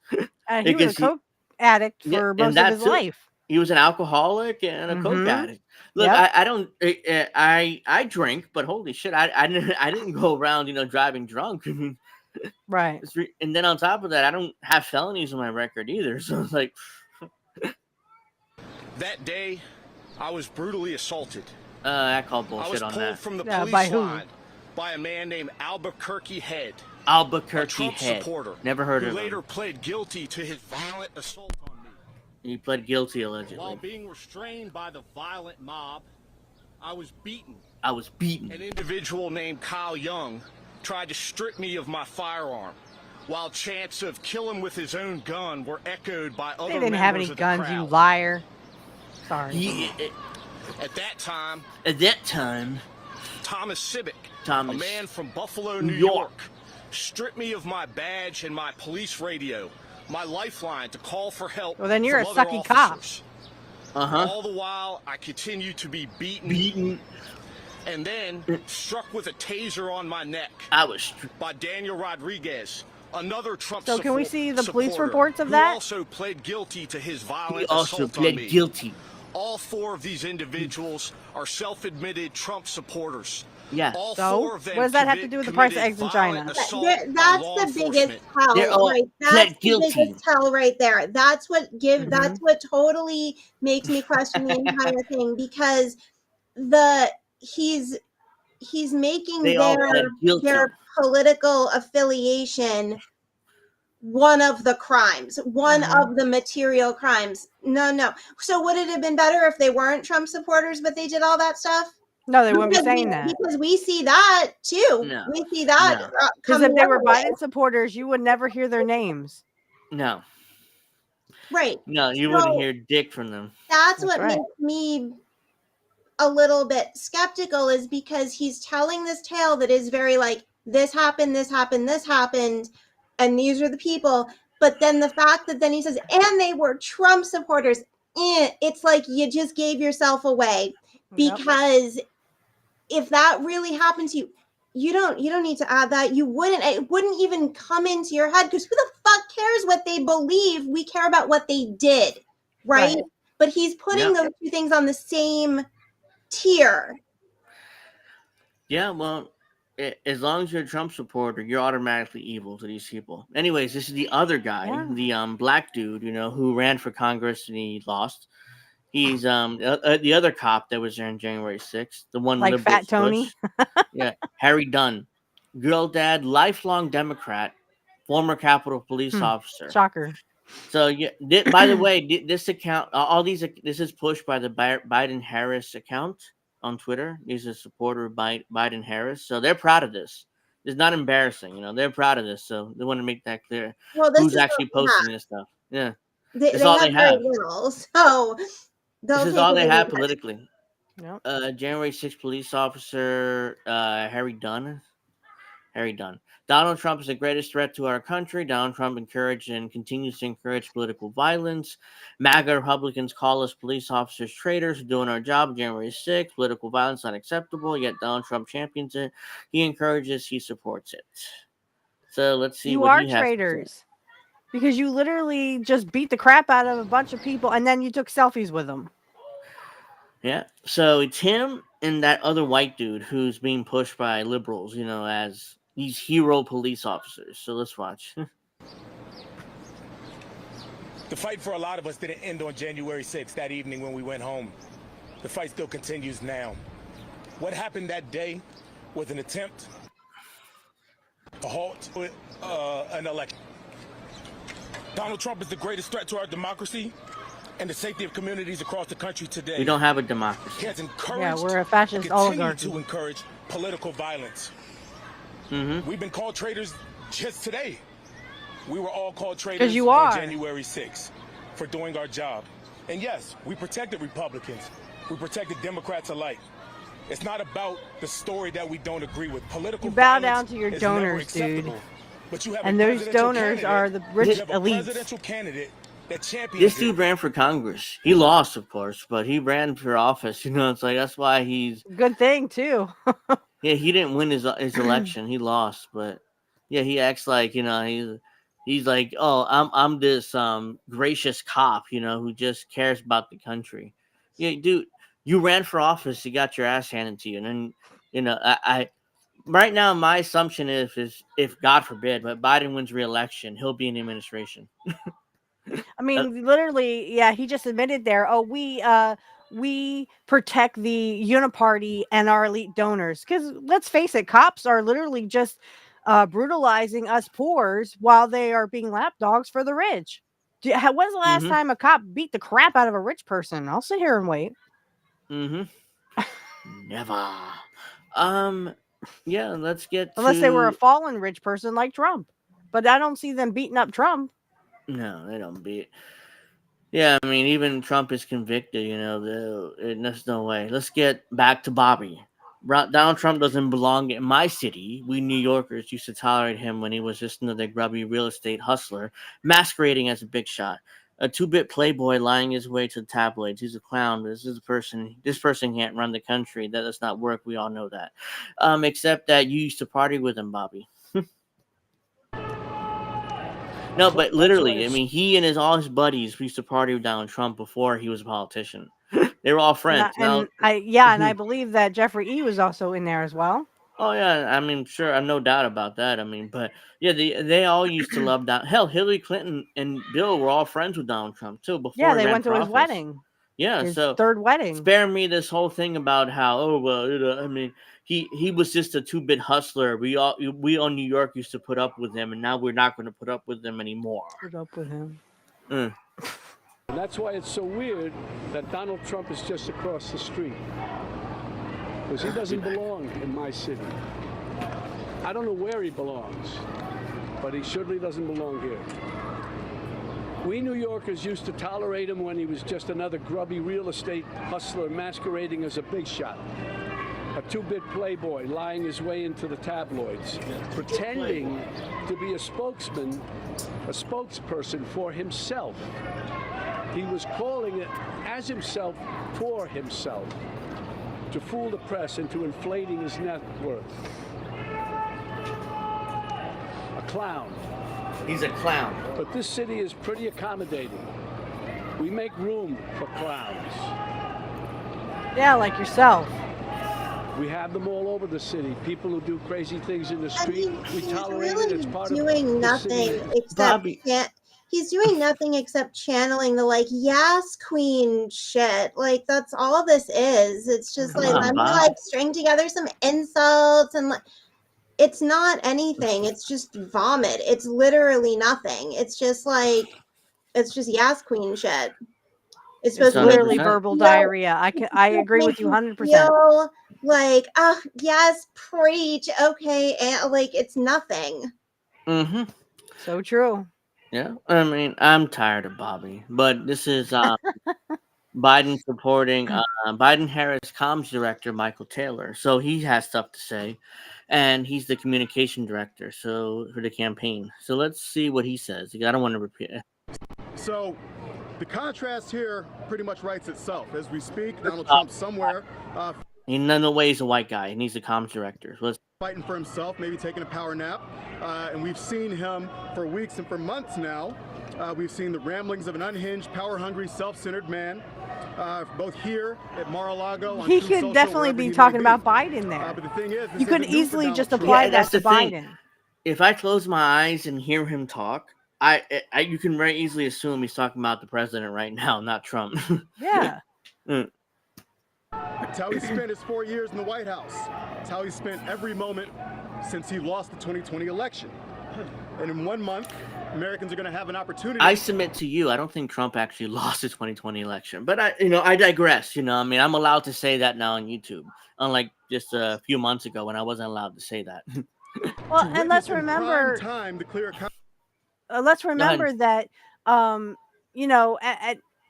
He was a coke addict Yeah, for and most of that his too. life. He was an alcoholic and a coke Mhm. addict. Look, Yep. I don't, I drink, but holy shit, I didn't go around, driving drunk. I mean, Right. and then on top of that, I don't have felonies on my record either. So it's like, That day, I was brutally assaulted. I call I bullshit was on pulled that. from the Yeah, police by who? line by a man named Albuquerque Head, a Albuquerque Trump Head. supporter, Never heard who of later him. pled guilty to his violent assault on me. He pled guilty While allegedly. being restrained by the violent mob, I was beaten. I was beaten. An individual named Kyle Young tried to strip me of my firearm, while chants of kill him with his own gun were echoed by other They didn't have any members of the guns, you crowd. liar. Sorry. At that time, Thomas Civic, a man from Buffalo, New York, stripped me of my badge and my police radio, my lifeline to call for help. Well, then you're from a other sucky cop. officers. Uh-huh. All the while, I continued to be beaten and then struck with a taser on my neck by Daniel Rodriguez, another Trump So can we see the police supporter reports of who that? also pled guilty to his violent He also assault on pled me. guilty. All 4 of these individuals are self-admitted Trump supporters. Yeah. All So, 4 of them what does that have to do with the price of eggs in China? That's the biggest tell, They're all right? That's pled the guilty. biggest tell right there. That's what Mhm. that's what totally makes me question the entire thing, because he's making They all pled guilty. their political affiliation one of the crimes, one of the material crimes. No. So would it have been better if they weren't Trump supporters, but they did all that stuff? No, they wouldn't be saying that. Because we see that too. No. We see that. No. Because if they were coming Biden supporters, you would never hear their names. No. right. No, you So- wouldn't hear dick from them. That's That's what right. makes me a little bit skeptical, is because he's telling this tale that is very like, this happened, and these are the people. But then the fact that then he says, and they were Trump supporters, it's like you just gave yourself away. Yep. Because if that really happened to you, you don't need to add that. It wouldn't even come into your head, because who the fuck cares what they believe? We care about what they did, right? Right. But he's putting those two things on the same tier. Yeah, well, as long as you're a Trump supporter, you're automatically evil to these people. Anyways, this is the other guy, the black dude, who ran for Congress and he lost. He's the other cop that was there on January 6th, the one Like liberals Fat Tony? pushed. Yeah, Harry Dunn, girl dad, lifelong Democrat, former Capitol Police officer. Shocker. So yeah, by the way, this account, this is pushed by the Biden Harris account on Twitter. He's a supporter of Biden Harris, so they're proud of this. It's not embarrassing, they're proud of this, so they want to make that clear. Well, this Who's is actually posting this stuff? Yeah, They it's all they very have. little, so This is all they have politically. politically. Yep. January 6th police officer Harry Dunn. Donald Trump is the greatest threat to our country. Donald Trump encouraged and continues to encourage political violence. MAGA Republicans call us police officers traitors for doing our job. January 6th, political violence unacceptable, yet Donald Trump champions it. He encourages, he supports it. So let's see You what are he has to say. traitors. Because you literally just beat the crap out of a bunch of people and then you took selfies with them. Yeah, so it's him and that other white dude who's being pushed by liberals, as these hero police officers. So let's watch. The fight for a lot of us didn't end on January 6th, that evening when we went home. The fight still continues now. What happened that day was an attempt to halt an election. Donald Trump is the greatest threat to our democracy, and the safety of communities across the country today. We don't have a He democracy. has encouraged Yeah, we're a fascist and continue oligarchy. to encourage political violence. Mm-hmm. We've been called traitors just today. We were all called 'Cause traitors you on are. January 6th for doing our job. And yes, we protected Republicans. We protected Democrats alike. It's not about the story that we don't agree with. Political You bow violence down to your is never donors, dude. acceptable. But you have And a those presidential donors candidate- are the you rich have a elites. presidential candidate that champions This it. dude ran for Congress. He lost, of course, but he ran for office. You know, it's like that's why he's Good thing too. yeah. He didn't win his election. He lost, but yeah, he acts like he's like, oh, I'm this gracious cop, who just cares about the country. Yeah, dude, you ran for office. You got your ass handed to you, and then I right now my assumption is if God forbid, but Biden wins re-election, he'll be in the administration. I mean, literally, yeah, he just admitted there, oh, we protect the uniparty and our elite donors. Because let's face it, cops are literally just brutalizing us poors while they are being lapdogs for the rich. When's the last Mhm. time a cop beat the crap out of a rich person? I'll sit here and wait. Never. Yeah, let's get Unless they were a to- fallen rich person like Trump. But I don't see them beating up Trump. No, they don't beat. Yeah, I mean, even Trump is convicted. There's no way. Let's get back to Bobby. Donald Trump doesn't belong in my city. We New Yorkers used to tolerate him when he was just another grubby real estate hustler, masquerading as a big shot, a two-bit playboy lying his way to the tabloids. He's a clown. This person can't run the country. That does not work. We all know that. Except that you used to party with him, Bobby. No, but literally, I mean, he and all his buddies used to party with Donald Trump before he was a politician. They were all friends. And I believe that Jeffrey E. was also in there as well. Oh yeah, I mean, sure, I'm no doubt about that. I mean, but yeah, they all used to love Donald. Hell, Hillary Clinton and Bill were all friends with Donald Trump too. Before Yeah, he they ran went to for his office. wedding. Yeah, His so third wedding. spare me this whole thing about how I mean, he was just a two-bit hustler. We all New York used to put up with him, and now we're not going to put up with him anymore. Put up with him. And that's why it's so weird that Donald Trump is just across the street. Because he doesn't belong in my city. I don't know where he belongs, but he surely doesn't belong here. We New Yorkers used to tolerate him when he was just another grubby real estate hustler masquerading as a big shot. A two-bit playboy lying his way into the tabloids, pretending to be a spokesperson for himself. He was calling it as himself for himself, to fool the press into inflating his net worth. A clown. He's a clown. But this city is pretty accommodating. We make room for clowns. Yeah, like yourself. We have them all over the city. People who do crazy things in the street. We He's tolerate really it. It's part doing of the city. nothing except he's doing nothing except channeling the yes queen shit. That's all this is. It's just let me string together some insults and it's not anything. It's just vomit. It's literally nothing. It's just yes queen shit. It's supposed to literally verbal diarrhea. I agree with you 100%. Feel yes, preach. Okay, and it's nothing. Mm-hmm. So true. Yeah, I mean, I'm tired of Bobby, but this is Biden supporting Biden-Harris comms director Michael Taylor, so he has stuff to say, and he's the communication director for the campaign. So let's see what he says. I don't want to repeat it. So the contrast here pretty much writes itself as we speak. Donald Trump somewhere. In no way he's a white guy, and he's the comms director. So fighting for himself, maybe taking a power nap. And we've seen him for weeks and for months now. We've seen the ramblings of an unhinged, power-hungry, self-centered man, both here at Mar-a-Lago. He could definitely be talking about Biden there. But the thing is, you could easily just apply that to Biden. If I close my eyes and hear him talk, you can very easily assume he's talking about the president right now, not Trump. Yeah. It's how he spent his 4 years in the White House. It's how he spent every moment since he lost the 2020 election. And in 1 month, Americans are going to have an opportunity. I submit to you, I don't think Trump actually lost the 2020 election. But I digress. I mean, I'm allowed to say that now on YouTube, unlike just a few months ago when I wasn't allowed to say that. Well, to and let's witness in prime remember, time the clear let's remember that,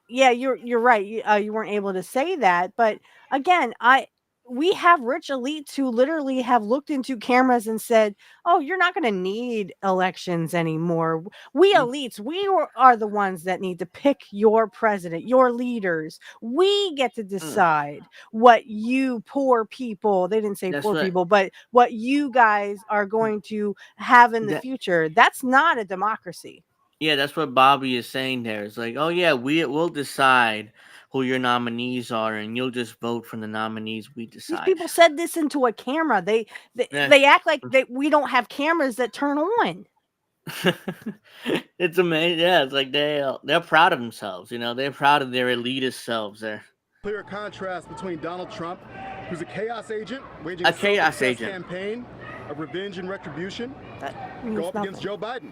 yeah, you're right. You weren't able to say that, but again, we have rich elites who literally have looked into cameras and said, "Oh, you're not going to need elections anymore. We elites, are the ones that need to pick your president, your leaders. We get to decide what you poor people." They didn't say That's poor what- people, but what you guys are going to have in the future. That's not a democracy. Yeah, that's what Bobby is saying there. It's like, oh yeah, we'll decide who your nominees are, and you'll just vote for the nominees we These decide. people said this into a camera. They act like we don't have cameras that turn on. It's amazing. Yeah, it's like they're proud of themselves. They're proud of their elitist selves. There. clear contrast between Donald Trump, who's a chaos agent, waging A a chaos self-obsessed agent. campaign of revenge and retribution, means go up against nothing. Joe Biden,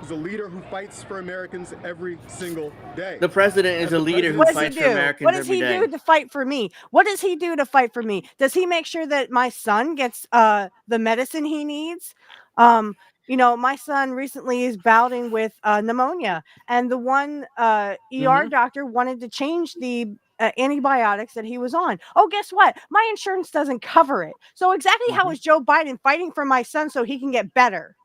who's a leader who fights for Americans every single day. The president is As a the leader who What does he fights for do? Americans What does every he day. do to fight for me? What does he do to fight for me? Does he make sure that my son gets the medicine he needs? My son recently is battling with pneumonia, and the one ER doctor wanted to change the antibiotics that he was on. Oh, guess what? My insurance doesn't cover it. So exactly how is Joe Biden fighting for my son so he can get better?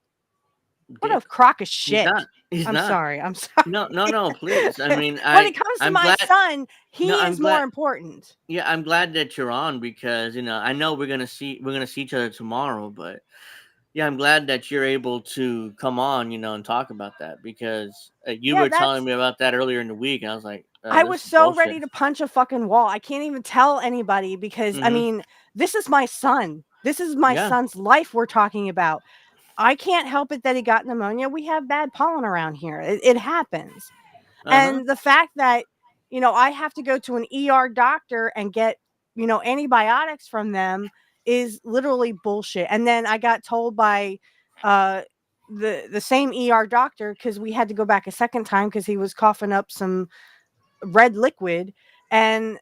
What a crock of shit. He's I'm not. sorry. I'm sorry. No, please. I mean, when it comes to I'm my glad, son, he No, I'm is more glad- important. Yeah, I'm glad that you're on because I know we're gonna see each other tomorrow, but yeah, I'm glad that you're able to come on, and talk about that because you were telling me about that earlier in the week, and I was like, I this was is so bullshit. ready to punch a fucking wall. I can't even tell anybody because I mean, this is my son. This is my son's life we're talking about. I can't help it that he got pneumonia. We have bad pollen around here. It happens. And the fact that, I have to go to an ER doctor and get, antibiotics from them is literally bullshit. And then I got told by the same ER doctor, because we had to go back a second time because he was coughing up some red liquid, and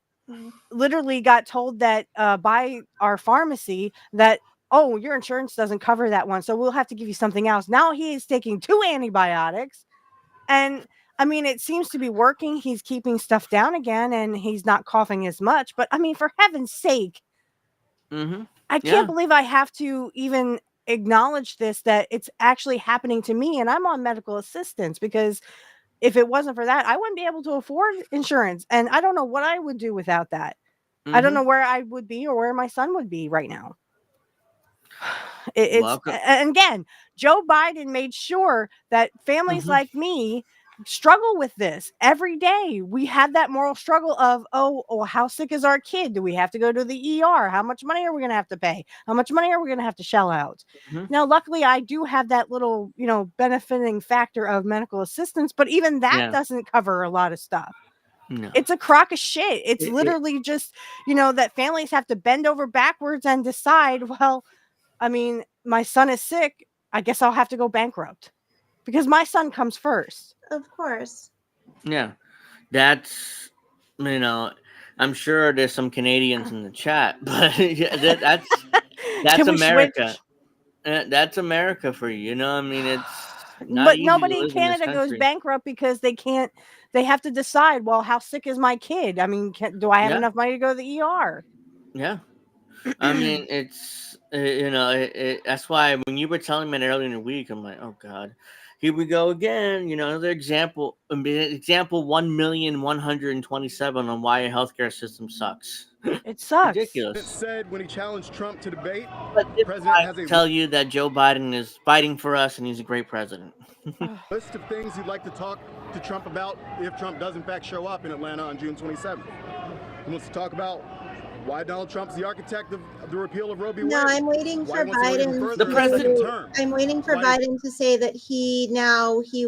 literally got told that by our pharmacy that, oh, your insurance doesn't cover that one, so we'll have to give you something else. Now he is taking 2 antibiotics, and I mean, it seems to be working. He's keeping stuff down again, and he's not coughing as much. But I mean, for heaven's sake, I can't believe I have to even acknowledge this, that it's actually happening to me, and I'm on medical assistance, because if it wasn't for that, I wouldn't be able to afford insurance, and I don't know what I would do without that. I don't know where I would be or where my son would be right now. And again, Joe Biden made sure that families like me struggle with this every day. We had that moral struggle of, oh, how sick is our kid? Do we have to go to the ER? How much money are we going to have to pay? How much money are we going to have to shell out? Now, luckily, I do have that little, benefiting factor of medical assistance, but even that doesn't cover a lot of stuff. No. It's a crock of shit. It's literally just, that families have to bend over backwards and decide, well, I mean, my son is sick. I guess I'll have to go bankrupt because my son comes first. Of course. Yeah, that's, I'm sure there's some Canadians in the chat, but that's America. That's America for you. I mean, it's not but easy nobody to in live in this Canada goes country. bankrupt because they have to decide, well, how sick is my kid? I mean, do I have enough money to go to the ER? Yeah. I mean, it's, that's why when you were telling me that earlier in the week, I'm like, oh God, here we go again. Another example 1,127 on why a healthcare system sucks. It sucks. Ridiculous. It said when he challenged Trump to debate, But the president has a tell you that Joe Biden is fighting for us and he's a great president. list of things he'd like to talk to Trump about if Trump does in fact show up in Atlanta on June 27th. He wants to talk about Why Donald Trump's the architect of the repeal of Roe v. Wade? No, I'm waiting Why for wants to go even Biden. further The in his second president- term? I'm waiting for Why- Biden to say that he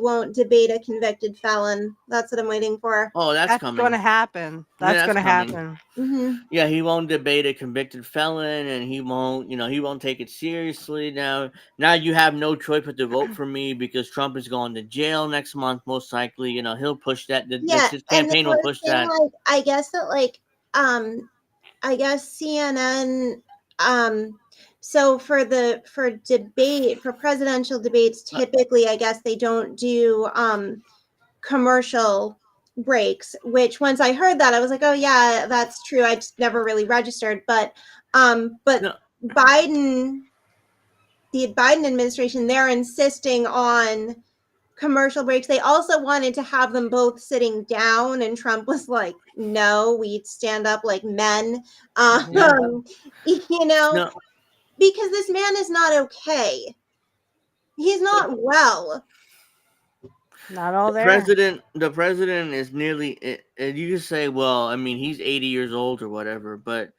won't debate a convicted felon. That's what I'm waiting for. Oh, that's coming. going to happen. Yeah, That's going to coming. happen. Hmm. Yeah, he won't debate a convicted felon, and he won't take it seriously. Now you have no choice but to vote for me because Trump is going to jail next month, most likely. He'll push that. Yeah, His and campaign the will worst push thing, that. like, I guess CNN, so for presidential debates, typically, I guess they don't do commercial breaks, which once I heard that, I was like, oh yeah, that's true. I just never really registered. But No. the Biden administration, they're insisting on commercial breaks. They also wanted to have them both sitting down, and Trump was like, no, we stand up like men. No. Because this man is not okay. He's not well. Not all there. The president is nearly. You can say, well, I mean, he's 80 years old or whatever, but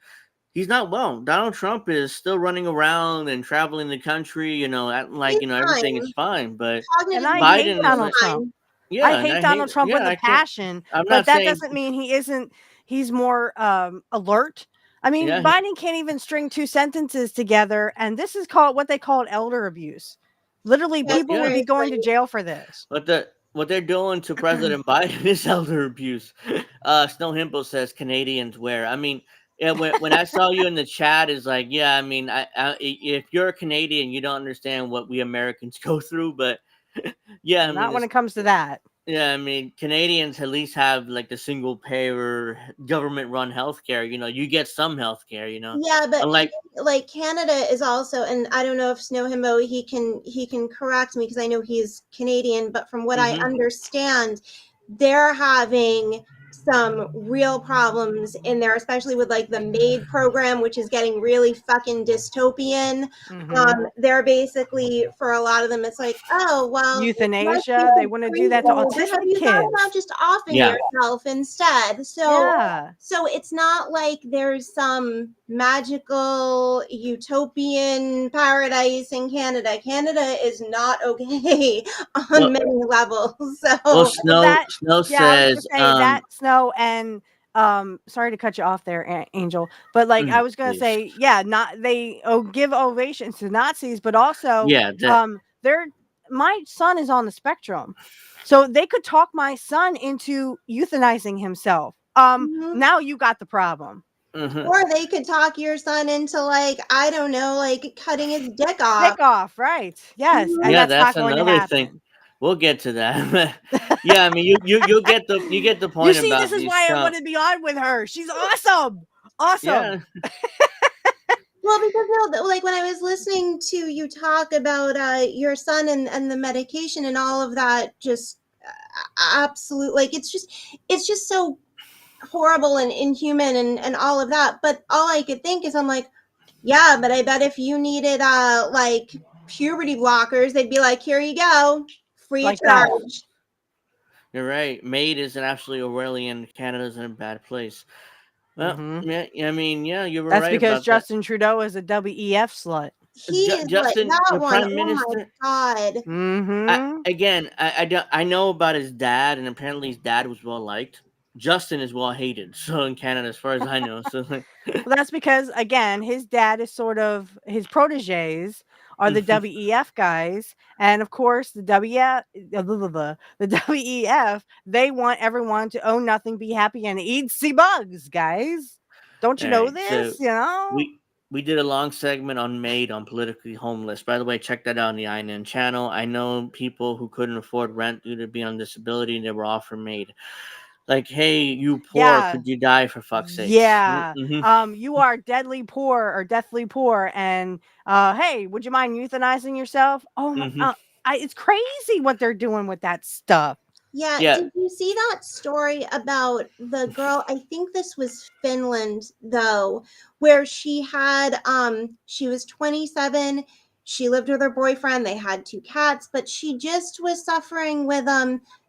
he's not well. Donald Trump is still running around and traveling the country, acting like He's everything fine. is fine. But And I Biden hate is Donald like- Trump. yeah, I and hate Donald Trump with I a can't- passion, I'm but not that saying- doesn't mean he's more alert. I mean, Yeah. Biden can't even string two sentences together, and this is what they call elder abuse. Literally, That's people would be going to jail for this. What they're doing to President Biden is elder abuse. Snow Himple says Canadians wear. I mean, yeah, when I saw you in the chat, is like, yeah, I mean, if you're a Canadian, you don't understand what we Americans go through, but yeah, I Not mean, when it comes to that. yeah, I mean, Canadians at least have like the single payer government run healthcare. You get some healthcare. Yeah, but Unlike- like Canada is also, and I don't know if Snow Himbo he can correct me because I know he's Canadian, but from what I Mhm. understand, they're having some real problems in there, especially with like the MAID program, which is getting really fucking dystopian. Mhm. They're basically, for a lot of them, it's like, oh well, Euthanasia. They want to do that to have autistic you thought kids. about just offing Yeah. yourself instead? So Yeah. so it's not like there's some magical utopian paradise in Canada. Canada is not okay on Well- many levels. So Well, Snow that- Snow Yeah, I was says gonna say that Snow and sorry to cut you off there, Angel, but like I was gonna please. say, yeah, not they give ovations to Nazis, but also Yeah, they're my son is on the spectrum, so they could talk my son into euthanizing himself. Now you got the problem. mhm. or they could talk your son into, like, I don't know, like cutting his dick off. Dick off, right? Yes, and Yeah, that's not going to another happen. thing. We'll get to that. Yeah, I mean, you get the You point see, about this is these why I Trump- want to be on with her. She's awesome. Yeah, Well, because like when I was listening to you talk about your son and the medication and all of that, just absolute, like it's just so horrible and inhuman and all of that. But all I could think is, I'm like, yeah, but I bet if you needed like puberty blockers, they'd be like, here you go, free Like of that. charge. you're right. Maid is an absolutely Orwellian. Canada's in a bad place. Well, Mhm. yeah, I mean, yeah, you were That's right because about Justin Trudeau is a WEF slut. He is Justin, like the that one. Prime Oh Minister- my god. Mm-hmm. I know about his dad, and apparently his dad was well liked. Justin is well hated, so in Canada, as far as I know. So, Well, that's because again, his dad is sort of his proteges are the WEF guys, and of course the WEF, they want everyone to own nothing, be happy, and eat sea bugs, guys. Don't you know Right, this? so You know. we did a long segment on Maid on politically homeless. By the way, check that out on the INN channel. I know people who couldn't afford rent due to being on disability, and they were offered Maid. Like, hey, you poor, Yeah. could you die for fuck's sake? Yeah. Mhm. You are deadly poor or deathly poor, and hey, would you mind euthanizing yourself? Oh my, Mhm. it's crazy what they're doing with that stuff. Yeah, Yeah. did you see that story about the girl? I think this was Finland though, where she had she was 27, she lived with her boyfriend, they had 2 cats, but she just was suffering with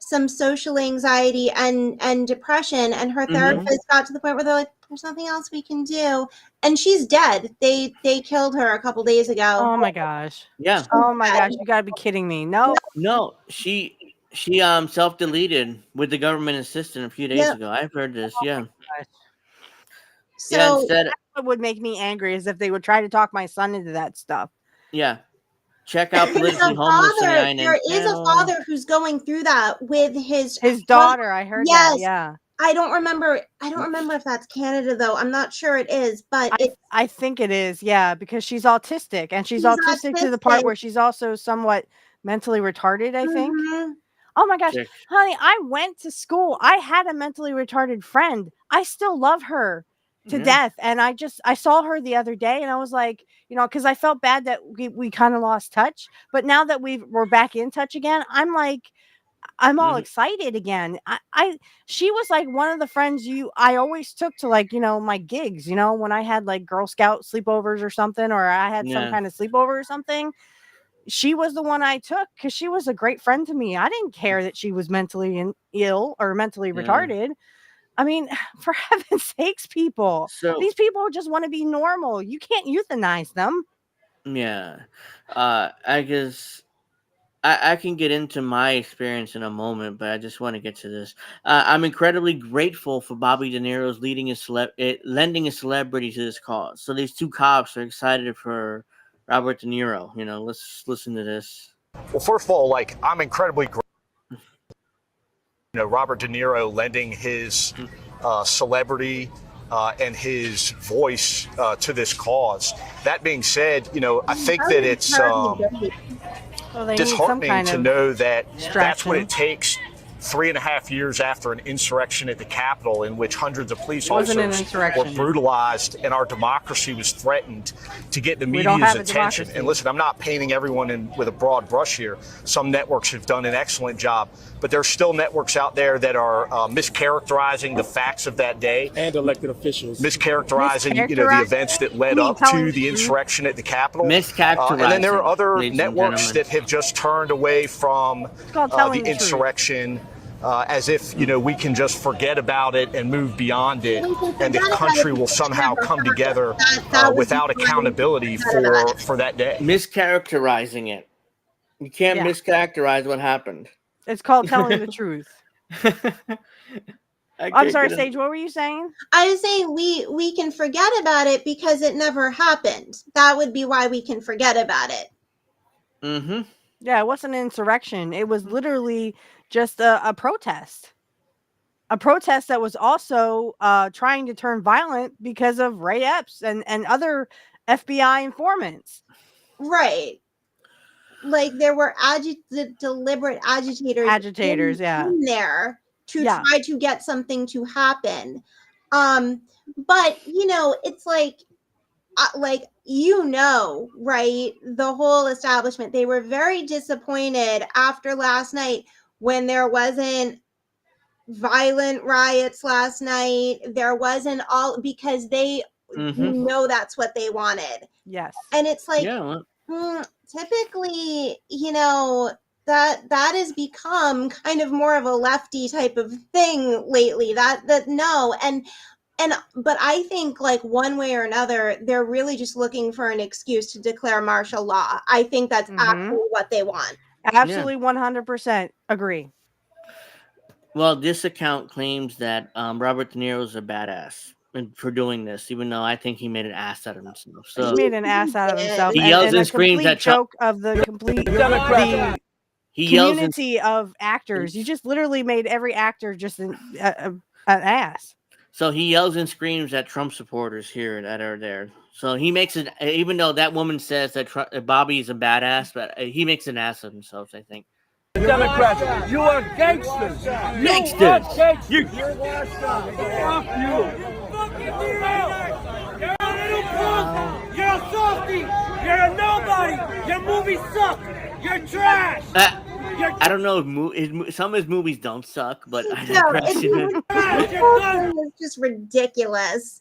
some social anxiety and depression, and her therapist got to the point where they're like, there's nothing else we can do, and she's dead. They killed her a couple days ago. Oh my gosh. Yeah. Oh my gosh, you gotta be kidding me. No. No, she self-deleted with the government assistant a few days ago. I've heard this. Yeah. So Yeah. Instead, what would make me angry is if they would try to talk my son into that stuff. yeah. Check out there's politically a homeless. father, there is a father who's going through that with his daughter. I heard that. Yes. Yeah. I don't remember if that's Canada though. I'm not sure it is, but I think it is, yeah, because she's autistic, and she's autistic to the part where she's also somewhat mentally retarded, I think. Oh my gosh, honey, I went to school. I had a mentally retarded friend. I still love her to death. And I saw her the other day, and I was like, because I felt bad that we kind of lost touch. But now that we're back in touch again, I'm like, I'm all excited again. She was like one of the friends I always took to, like, my gigs, when I had like Girl Scout sleepovers or something, or I had some kind of sleepover or something. She was the one I took because she was a great friend to me. I didn't care that she was mentally ill or mentally retarded. I mean, for heaven's sakes, people. These people just want to be normal. You can't euthanize them. Yeah. I guess I can get into my experience in a moment, but I just want to get to this. I'm incredibly grateful for Bobby De Niro's lending a celebrity to this cause. So these two cops are excited for Robert De Niro. Let's listen to this. Well, first of all, I'm incredibly grateful. Robert De Niro lending his celebrity and his voice to this cause. That being said, I think that it's disheartening to know that that's what it takes 3.5 years after an insurrection at the Capitol in which hundreds of police officers were brutalized and our democracy was threatened to get the media's attention. And listen, I'm not painting everyone with a broad brush here. Some networks have done an excellent job, but there's still networks out there that are mischaracterizing the facts of that day. And elected officials. Mischaracterizing, the events that led up to the insurrection at the Capitol. And then there are other networks that have just turned away from the insurrection as if, we can just forget about it and move beyond it, and the country will somehow come together without accountability for that day. Mischaracterizing it. You can't mischaracterize what happened. It's called telling the truth. I'm sorry, Sage, what were you saying? I was saying we can forget about it because it never happened. That would be why we can forget about it. Yeah, it wasn't an insurrection. It was literally just a protest. A protest that was also trying to turn violent because of Ray Epps and other FBI informants. Right. Like there were deliberate agitators in there to try to get something to happen. But it's like right, the whole establishment, they were very disappointed after last night when there wasn't violent riots last night. There wasn't all, because they know that's what they wanted. Yes. And it's like, typically, that has become kind of more of a lefty type of thing lately. But I think, like, one way or another, they're really just looking for an excuse to declare martial law. I think that's actually what they want. Absolutely, 100% agree. Well, this account claims that Robert De Niro is a badass for doing this, even though I think he made an ass out of himself. So he made an ass out of himself. He yells and screams at joke of the complete community of actors. You just literally made every actor just an ass. So he yells and screams at Trump supporters here that are there. So he makes it, even though that woman says that Bobby is a badass, but he makes an ass of himself, I think. Democrats, you are gangsters. Gangsters. You're fuck you. You're a little punk. You're a softy. You're a nobody. Your movies suck. You're trash. I don't know if some of his movies don't suck, but It's just ridiculous.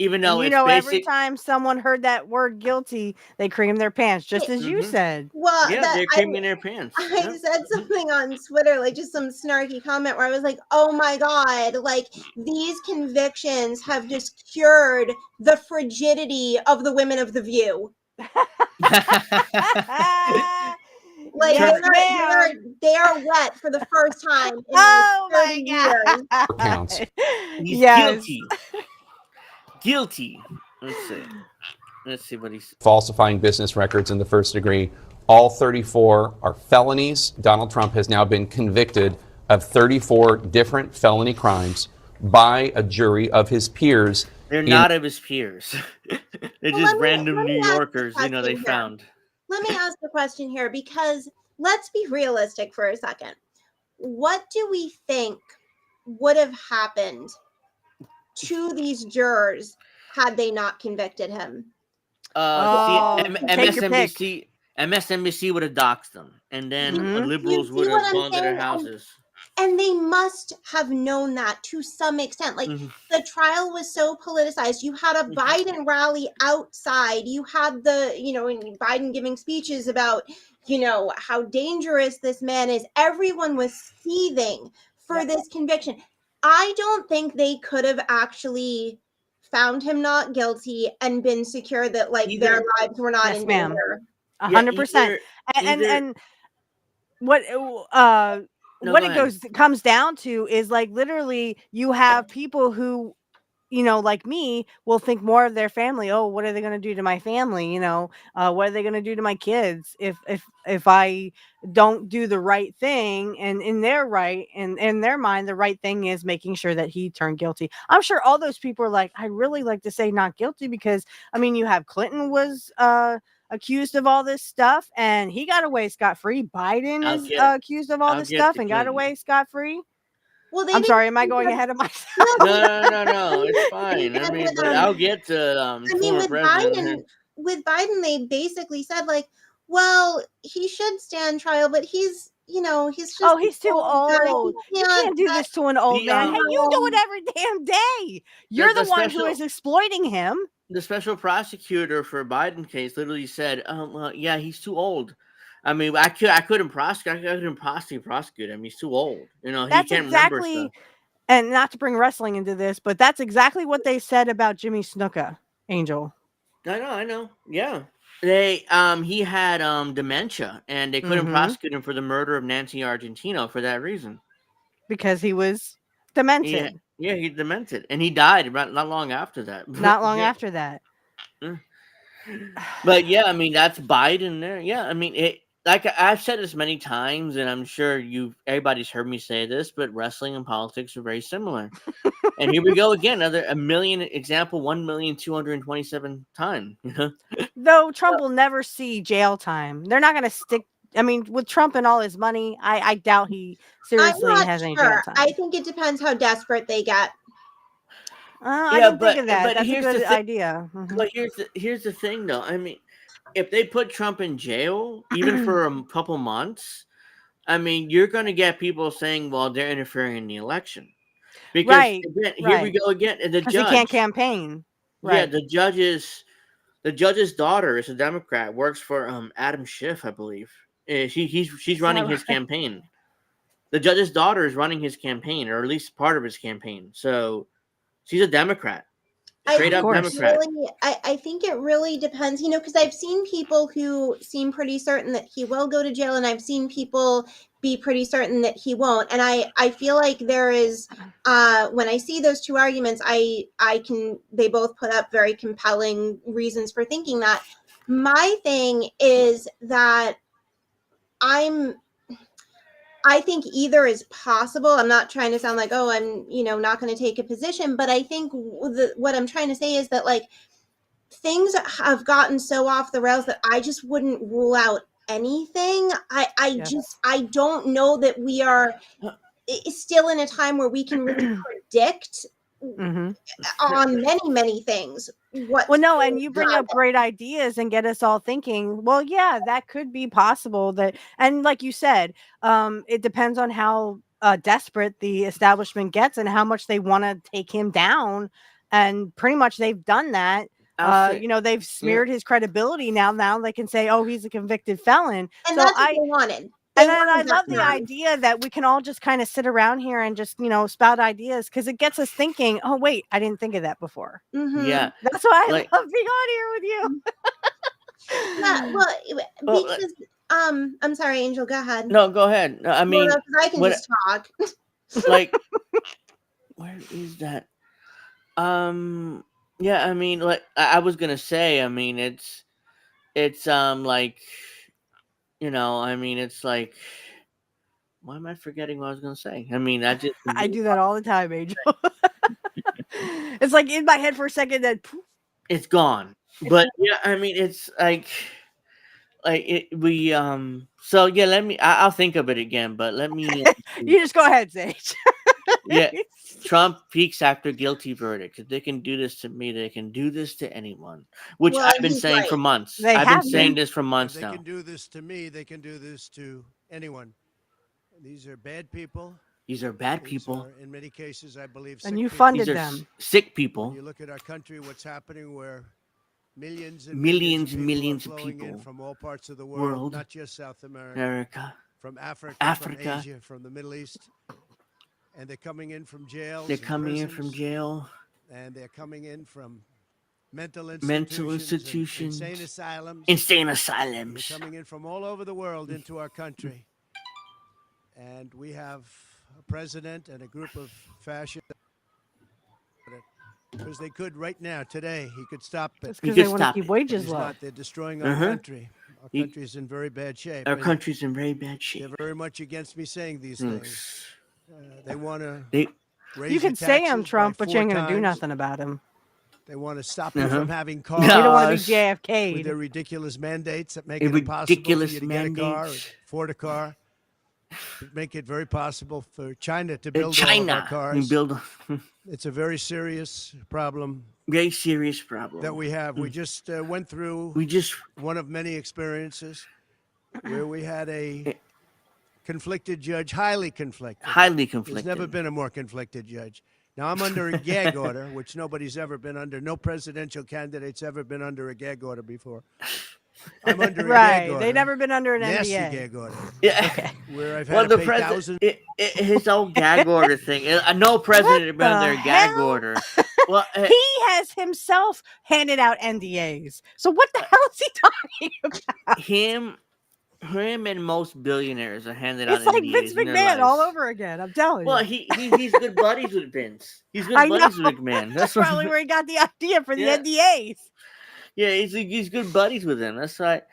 Even And though you it's know, every basic. time someone heard that word guilty, they cream their pants, just as you said. Well, Yeah, that they're creaming their pants. I Yep. said something on Twitter, like just some snarky comment where I was like, oh my God, like these convictions have just cured the frigidity of the women of The View. Like Yes, they are wet for the first time in Oh like 30 years. Counts. He's Yes. guilty. Guilty. Let's see what he's. Falsifying business records in the first degree. All 34 are felonies. Donald Trump has now been convicted of 34 different felony crimes by a jury of his peers. They're not of his peers. They're just random let me New ask you a Yorkers, they question here. found. Let me ask a question here, because let's be realistic for a second. What do we think would have happened to these jurors had they not convicted him? MSNBC would have doxed them, and then liberals would have gone to their houses. And they must have known that to some extent. Like the trial was so politicized. You had a Biden rally outside. You had Biden giving speeches about, how dangerous this man is. Everyone was seething for this conviction. I don't think they could have actually found him not guilty and been secure that their lives were not in danger. 100%. And what what it comes down to is like literally you have people who, like me, will think more of their family. Oh, what are they going to do to my family? What are they going to do to my kids if I don't do the right thing? And in their mind, the right thing is making sure that he turned guilty. I'm sure all those people are like, I really like to say not guilty, because you have Clinton was accused of all this stuff and he got away scot-free. Biden is accused of all this stuff and got away scot-free. Well, I'm sorry, am I going ahead of myself? No, it's fine. But I'll get to with Biden, they basically said well, he should stand trial, but he's just he's too old. You can't do this to an old man. Hey, you do it every damn day. You're the one who is exploiting him. The special prosecutor for Biden case literally said, well, yeah, he's too old. I couldn't prosecute. I couldn't possibly prosecute him. He's too old. That's he can't exactly, remember stuff. And not to bring wrestling into this, but that's exactly what they said about Jimmy Snuka, Angel. I know. Yeah. He had dementia, and they couldn't prosecute him for the murder of Nancy Argentino for that reason. Because he was demented. Yeah, he demented, and he died not long after that. Not long after that. But yeah, that's Biden there. Yeah, like I've said this many times, and I'm sure everybody's heard me say this, but wrestling and politics are very similar. And here we go again, another 1,227 times. Though Trump will never see jail time. They're not going to stick. With Trump and all his money, I doubt he seriously has any jail time. I think it depends how desperate they get. I didn't think of that. That's a good idea. But here's the thing, though. If they put Trump in jail, even for a couple months, you're going to get people saying, well, they're interfering in the election. Because here we go again. The judge, he can't campaign. Right. Yeah, the judge's daughter is a Democrat, works for Adam Schiff, I believe. She's running his campaign. The judge's daughter is running his campaign, or at least part of his campaign. So she's a Democrat. Straight up Democrat. I think it really depends, because I've seen people who seem pretty certain that he will go to jail, and I've seen people be pretty certain that he won't. And I feel like there is, when I see those two arguments, they both put up very compelling reasons for thinking that. My thing is that I think either is possible. I'm not trying to sound like, I'm, not going to take a position, but I think what I'm trying to say is that things have gotten so off the rails that I just wouldn't rule out anything. I don't know that we are still in a time where we can really predict on many things. And you bring up great ideas and get us all thinking, well, yeah, that could be possible. And like you said, it depends on how desperate the establishment gets and how much they want to take him down. and pretty much they've done that. I'll say, You know, they've smeared his credibility. Now they can say, "Oh, he's a convicted felon." And So that's what they wanted. They and then I wanted that love the done. idea that we can all just kind of sit around here and just, you know, spout ideas, because it gets us thinking, oh, wait, I didn't think of that before. Yeah, That's why I like, love being on here with you. Yeah, Well, because I'm sorry, Angel, go ahead. no, go ahead. No, I Well, mean, no, 'cause I can what, just talk. like, where is that? Yeah, I mean, like, I was gonna say, I mean, it's like, you know, I mean, it's like, why am I forgetting what I was gonna say? I mean, I just I do that all the time, Angel. It's like in my head for a second, then poof. It's gone. But yeah, I mean, it's like we so yeah, I'll think of it again, but let me You just go ahead, Sage. yeah, Trump peaks after guilty verdict. If they can do this to me, they can do this to anyone, which Well, I've been he's saying right. for months. They I've been have saying been. this for months If they now. can do this to me, they can do this to anyone. These are bad people. These are bad These people. are, in many cases, I believe, And sick you people. funded These are them. sick people. When you look at our country, what's happening, where millions and Millions and millions millions of of people are flowing in people. from all parts of the world, not just South America, from Africa, from Asia, from the Middle East. And they're coming in from jails. They're and coming in prisons, from jail. and they're coming in from mental Mental institutions, institutions. insane asylums. Insane asylums. They're coming in from all over the world into our country. And we have a president and a group of fascists, because they could right now, today, he could stop it. It's because they want to keep wages He's low. not. They're destroying our country. Our country's in very bad shape. Our and country's in very bad shape. They're very much against me saying these things. They want to raise You your can say I'm taxes Trump, by but you ain't 4 going to do times. nothing about him. They want to stop you from having cars. You don't want to be with JFK'd. their ridiculous mandates that make it impossible for you to get a car, or afford a car. Make it very possible for China to build all of our cars. It's a very serious problem. Very serious problem that we have. We just went through one of many experiences where we had a conflicted judge, highly conflicted. Highly conflicted. There's never been a more conflicted judge. Now, I'm under a gag order, which nobody's ever been under. No presidential candidate's ever been under a gag order before. I'm under a gag order. They've never been under an nasty NDA. gag order. Yeah. Where I've had to pay thousands. His own gag order thing. No president has been under a gag order. Well, he has himself handed out NDAs. So what the hell is he talking about? Him and most billionaires are handed out It's like NDAs Vince in their McMahon lives. all over again. I'm telling you. Well, he's good buddies with Vince. He's good I buddies know. with McMahon. That's probably where he got the idea for the NDAs. Yeah, he's good buddies with him. That's right.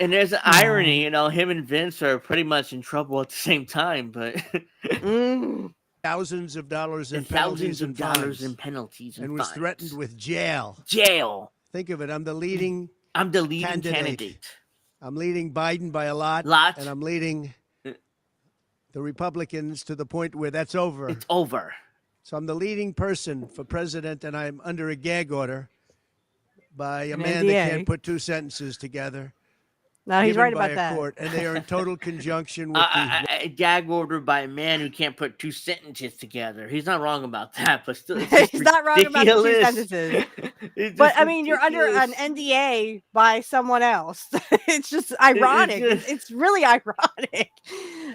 And there's an irony, you know, him and Vince are pretty much in trouble at the same time, but thousands of dollars in and penalties thousands of and dollars fines, in penalties and was fines. threatened with jail. Jail. Think of it. I'm the leading candidate. I'm leading Biden by a lot. And I'm leading the Republicans to the point where that's over. It's over. So I'm the leading person for president, and I'm under a gag order by a An man NDA. that can't put two sentences together. No, he's given right by about a that. court, and they are in total conjunction with A gag order by a man who can't put two sentences together. He's not wrong about that, but still, it's just He's not wrong about the two ridiculous. sentences. It's But just I mean, you're under an NDA by someone else. It's just ironic. It's really ironic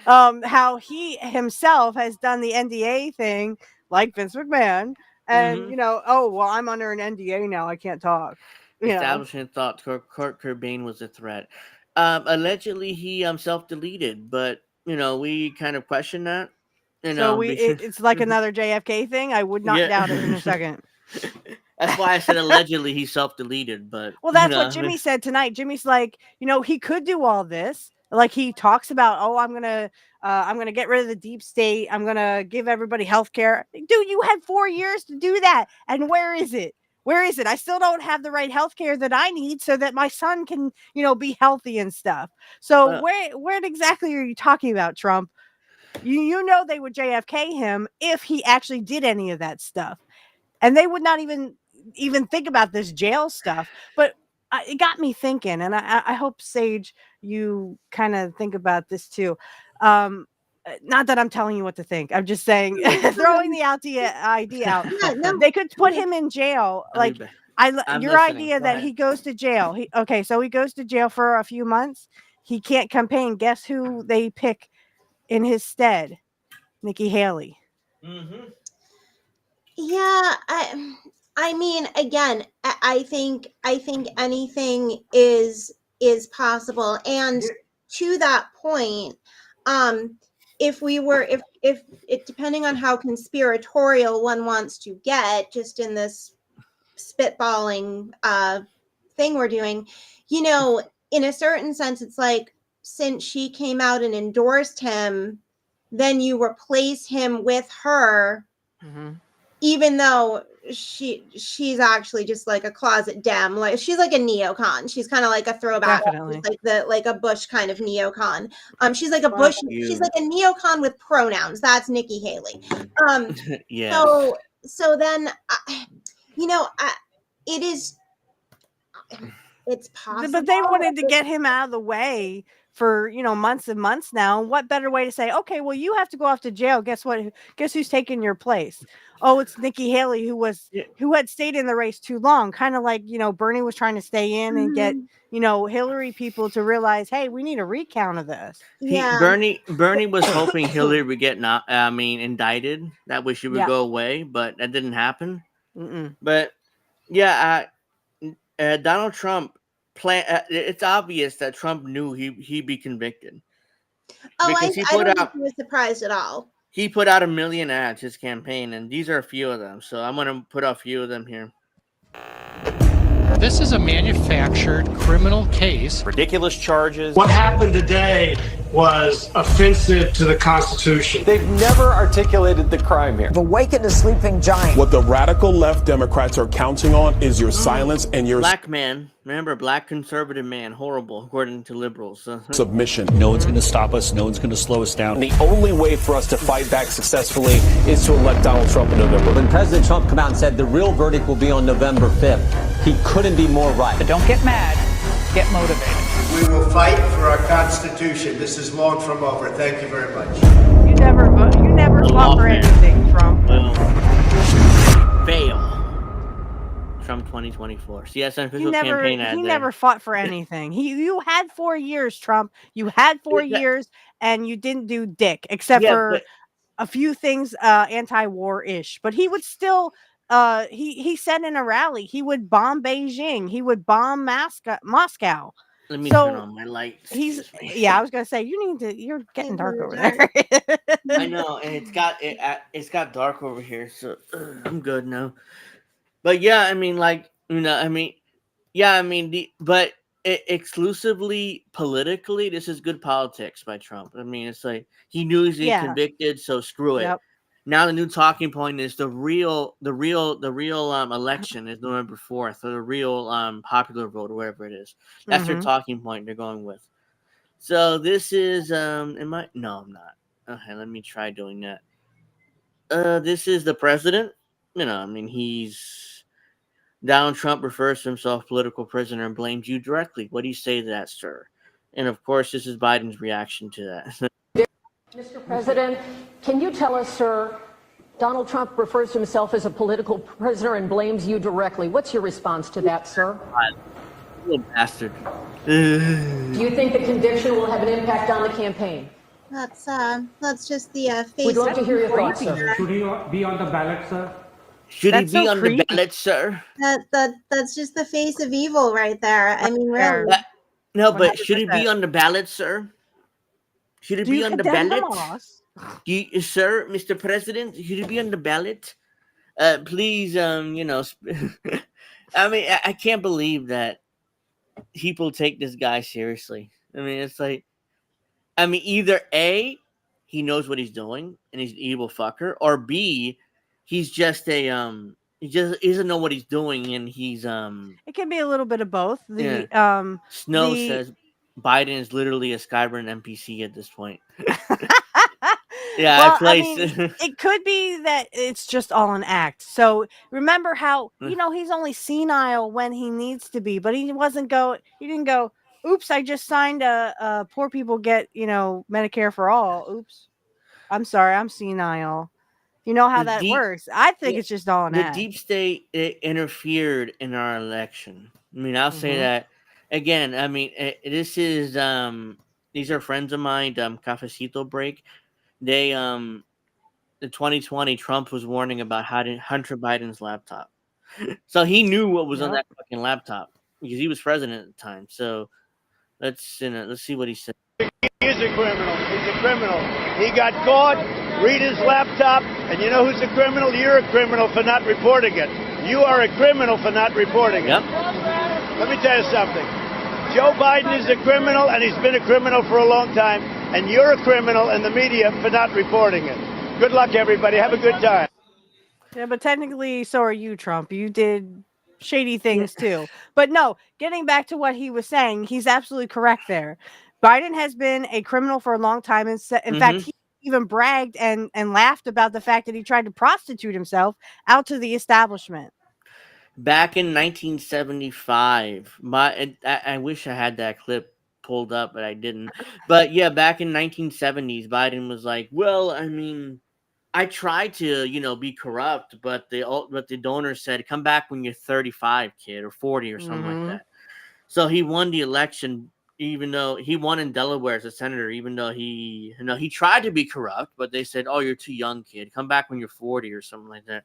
how he himself has done the NDA thing, like Vince McMahon, and you know, oh well, I'm under an NDA now. I can't talk. You know. Establishment thought Kurt Cobain was a threat. Allegedly, he self-deleted, but you know, we kind of question that. You know, So it's like another JFK thing. I would not doubt it in a second. That's why I said allegedly he self-deleted, but Well, that's you what know, Jimmy said tonight. Jimmy's like, you know, he could do all this. Like he talks about, oh, I'm gonna get rid of the deep state. I'm gonna give everybody health care. Dude, you had 4 years to do that. And where is it? Where is it? I still don't have the right health care that I need so that my son can, you know, be healthy and stuff. So where exactly are you talking about, Trump? You know they would JFK him if he actually did any of that stuff. And they would not even think about this jail stuff. But it got me thinking, and I hope, Sage, you kind of think about this too. not that I'm telling you what to think. I'm just saying, throwing the idea out. Yeah, no, They could put him in jail. Like I'm your listening. idea Go that ahead. he goes to jail. So he goes to jail for a few months. He can't campaign. Guess who they pick in his stead? Nikki Haley. Mm-hmm. Yeah, I mean, again, I think anything is possible, and to that point, if we were if it depending on how conspiratorial one wants to get, just in this spitballing thing we're doing, in a certain sense, it's like, since she came out and endorsed him, then you replace him with her. Mm-hmm. Even though she's actually just like a closet Dem, like she's like a neocon. She's kind of like a throwback, Definitely. like a Bush kind of neocon. She's like a Bush. She's like a neocon with pronouns. That's Nikki Haley. Yeah. So then, it is. It's possible, But they wanted to get him out of the way for months and months now. What better way to say, okay, well, you have to go off to jail. Guess what? Guess who's taking your place? Oh, it's Nikki Haley, who had stayed in the race too long. Kind of like Bernie was trying to stay in and get Hillary people to realize, hey, we need a recount of this. Bernie was hoping Hillary would get indicted. That way she would go away, but that didn't happen. Mm-mm. But yeah, Donald Trump it's obvious that Trump knew he'd be convicted. Oh, I don't think he was surprised at all. He put out 1 million ads his campaign, and these are a few of them. So I'm going to put a few of them here. This is a manufactured criminal case. Ridiculous charges. What happened today was offensive to the Constitution. They've never articulated the crime here. Awaken a sleeping giant. What the radical left Democrats are counting on is your silence and your black man. Remember, black conservative man, horrible according to liberals. Submission. No one's going to stop us. No one's going to slow us down. The only way for us to fight back successfully is to elect Donald Trump in November. When President Trump came out and said the real verdict will be on November 5th, he couldn't be more right. But don't get mad. Get motivated. We will fight for our Constitution. This is long from over. Thank you very much. You never fought for anything, Trump. Fail. Trump 2024. See, that's an official campaign ad. He never fought for anything. You had 4 years, Trump. You had 4 years, and you didn't do dick, except for a few things anti-war-ish. But he would still. He said in a rally he would bomb Beijing. He would bomb Moscow. Let me turn on my lights. I was gonna say you're getting dark over there. I know, and it's got dark over here, so I'm good now. But yeah, exclusively politically, this is good politics by Trump. I mean, it's like he knew he's convicted, so screw it. Yep. Now the new talking point is the real election is November 4th, or the real popular vote, or whatever it is. That's their talking point they're going with. So this is No, I'm not. Okay, let me try doing that. This is the president. He's Donald Trump refers to himself political prisoner and blames you directly. What do you say to that, sir? And of course, this is Biden's reaction to that. Mr. President, can you tell us, sir, Donald Trump refers to himself as a political prisoner and blames you directly. What's your response to that, sir? Little bastard. Do you think the conviction will have an impact on the campaign? That's just the face. We'd love to hear your thoughts, sir. Should he be on the ballot, sir? Should he be on the ballot, sir? That's just the face of evil right there. I mean, really. No, but should he be on the ballot, sir? Should it be on the ballot? Sir, Mr. President, should it be on the ballot? Please, I mean, I can't believe that people take this guy seriously. I mean, it's like, either A, he knows what he's doing and he's an evil fucker, or B, he's just he doesn't know what he's doing and he's It can be a little bit of both. Snow says Biden is literally a Skyrim NPC at this point. Yeah, it could be that it's just all an act. So remember how he's only senile when he needs to be, but he didn't go, oops, I just signed a poor people get Medicare for all. Oops. I'm sorry, I'm senile. You know how that works. I think it's just all an the act. deep state interfered in our election. I mean, I'll say that again. I mean, this is these are friends of mine. Cafecito Break. They in 2020, Trump was warning about Hunter Biden's laptop, so he knew what was on that fucking laptop because he was president at the time. So let's see what he said. He is a criminal. He's a criminal. He got caught. Read his laptop. And you know who's a criminal? You're a criminal for not reporting it. You are a criminal for not reporting it. Let me tell you something. Joe Biden is a criminal, and he's been a criminal for a long time. And you're a criminal in the media for not reporting it. Good luck, everybody. Have a good time. Yeah, but technically, so are you, Trump. You did shady things too. But no, getting back to what he was saying, he's absolutely correct there. Biden has been a criminal for a long time. And in fact, he even bragged and laughed about the fact that he tried to prostitute himself out to the establishment. Back in 1975, I wish I had that clip pulled up, but I didn't. But yeah, back in 1970s, Biden was like, "Well, I mean, I tried to, be corrupt, but the donor said, come back when you're 35, kid, or 40 or something like that." So he won the election, even though he won in Delaware as a senator, even though he tried to be corrupt, but they said, "Oh, you're too young, kid. Come back when you're 40 or something like that."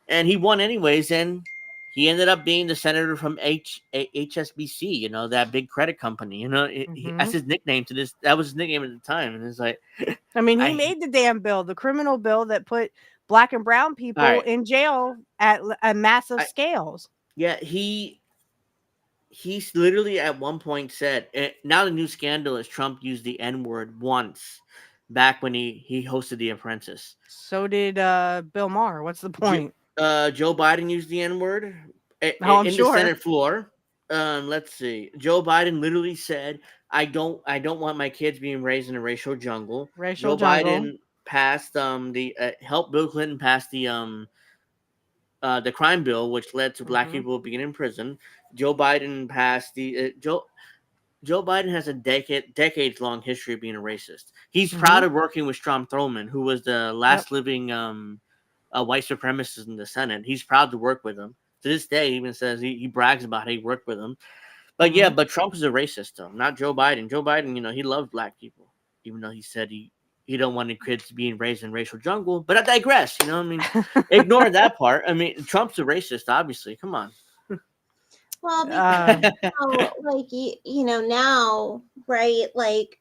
And he won anyways, and he ended up being the senator from HSBC, that big credit company. That's his nickname to this. That was his nickname at the time, and it's like, I mean, he made the damn bill, the criminal bill that put black and brown people in jail at massive scales. Yeah, he's literally at one point said, now the new scandal is Trump used the N-word once back when he hosted The Apprentice. So did Bill Maher. What's the point? Joe Biden used the N-word in the Senate floor. Let's see. Joe Biden literally said, I don't want my kids being raised in a racial jungle. Biden passed helped Bill Clinton pass the crime bill, which led to black people being in prison. Joe Biden passed Joe Biden has a decades long history of being a racist. He's proud of working with Strom Thurmond, who was the last living white supremacist in the Senate. He's proud to work with him. To this day, he even says he brags about how he worked with him. But yeah, but Trump is a racist, though, not Joe Biden. Joe Biden, he loves black people, even though he said he don't want his kids being raised in racial jungle. But I digress. I mean, ignore that part. I mean, Trump's a racist, obviously. Come on. Well, because now, right? Like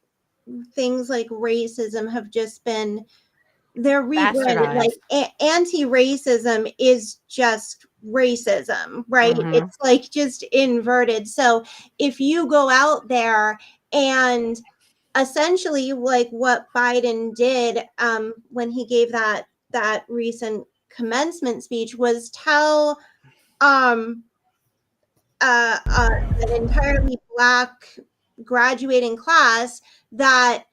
things like racism have just been they're rebranded. Like anti-racism is just racism, right? It's like just inverted. So if you go out there and essentially like what Biden did when he gave that recent commencement speech was tell an entirely black graduating class that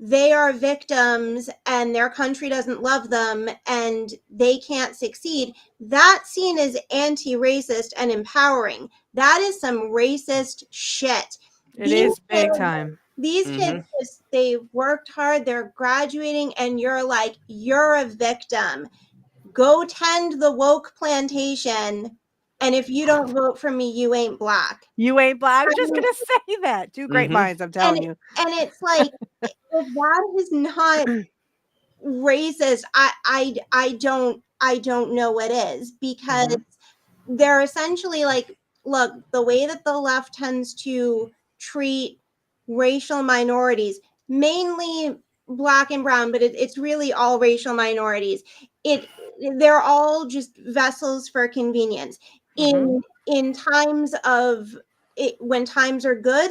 they are victims and their country doesn't love them and they can't succeed. That's seen as anti-racist and empowering. That is some racist shit. It is big time. These kids, they worked hard, they're graduating, and you're like, you're a victim. Go tend the woke plantation. And if you don't vote for me, you ain't black. You ain't black. I'm just gonna say that. Two great minds, I'm telling you. And it's like, if that is not racist, I don't know what is, because they're essentially like, look, the way that the left tends to treat racial minorities, mainly black and brown, but it's really all racial minorities. They're all just vessels for convenience. In times of when times are good,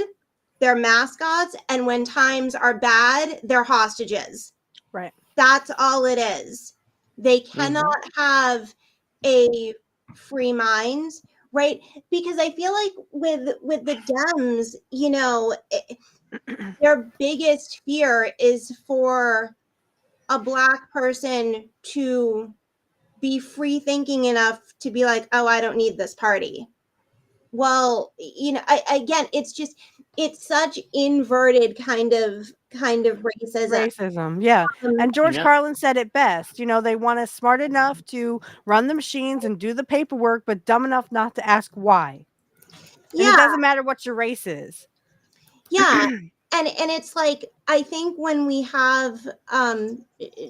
they're mascots, and when times are bad, they're hostages. Right. That's all it is. They cannot have a free mind, right? Because I feel like with the Dems, their biggest fear is for a black person to be free thinking enough to be like, oh, I don't need this party. well, again, it's such inverted kind of racism. Yeah. And George Yep. Carlin said it best. They want us smart enough to run the machines and do the paperwork, but dumb enough not to ask why. And it Yeah. doesn't matter what your race is. Yeah. And it's like, I think when we have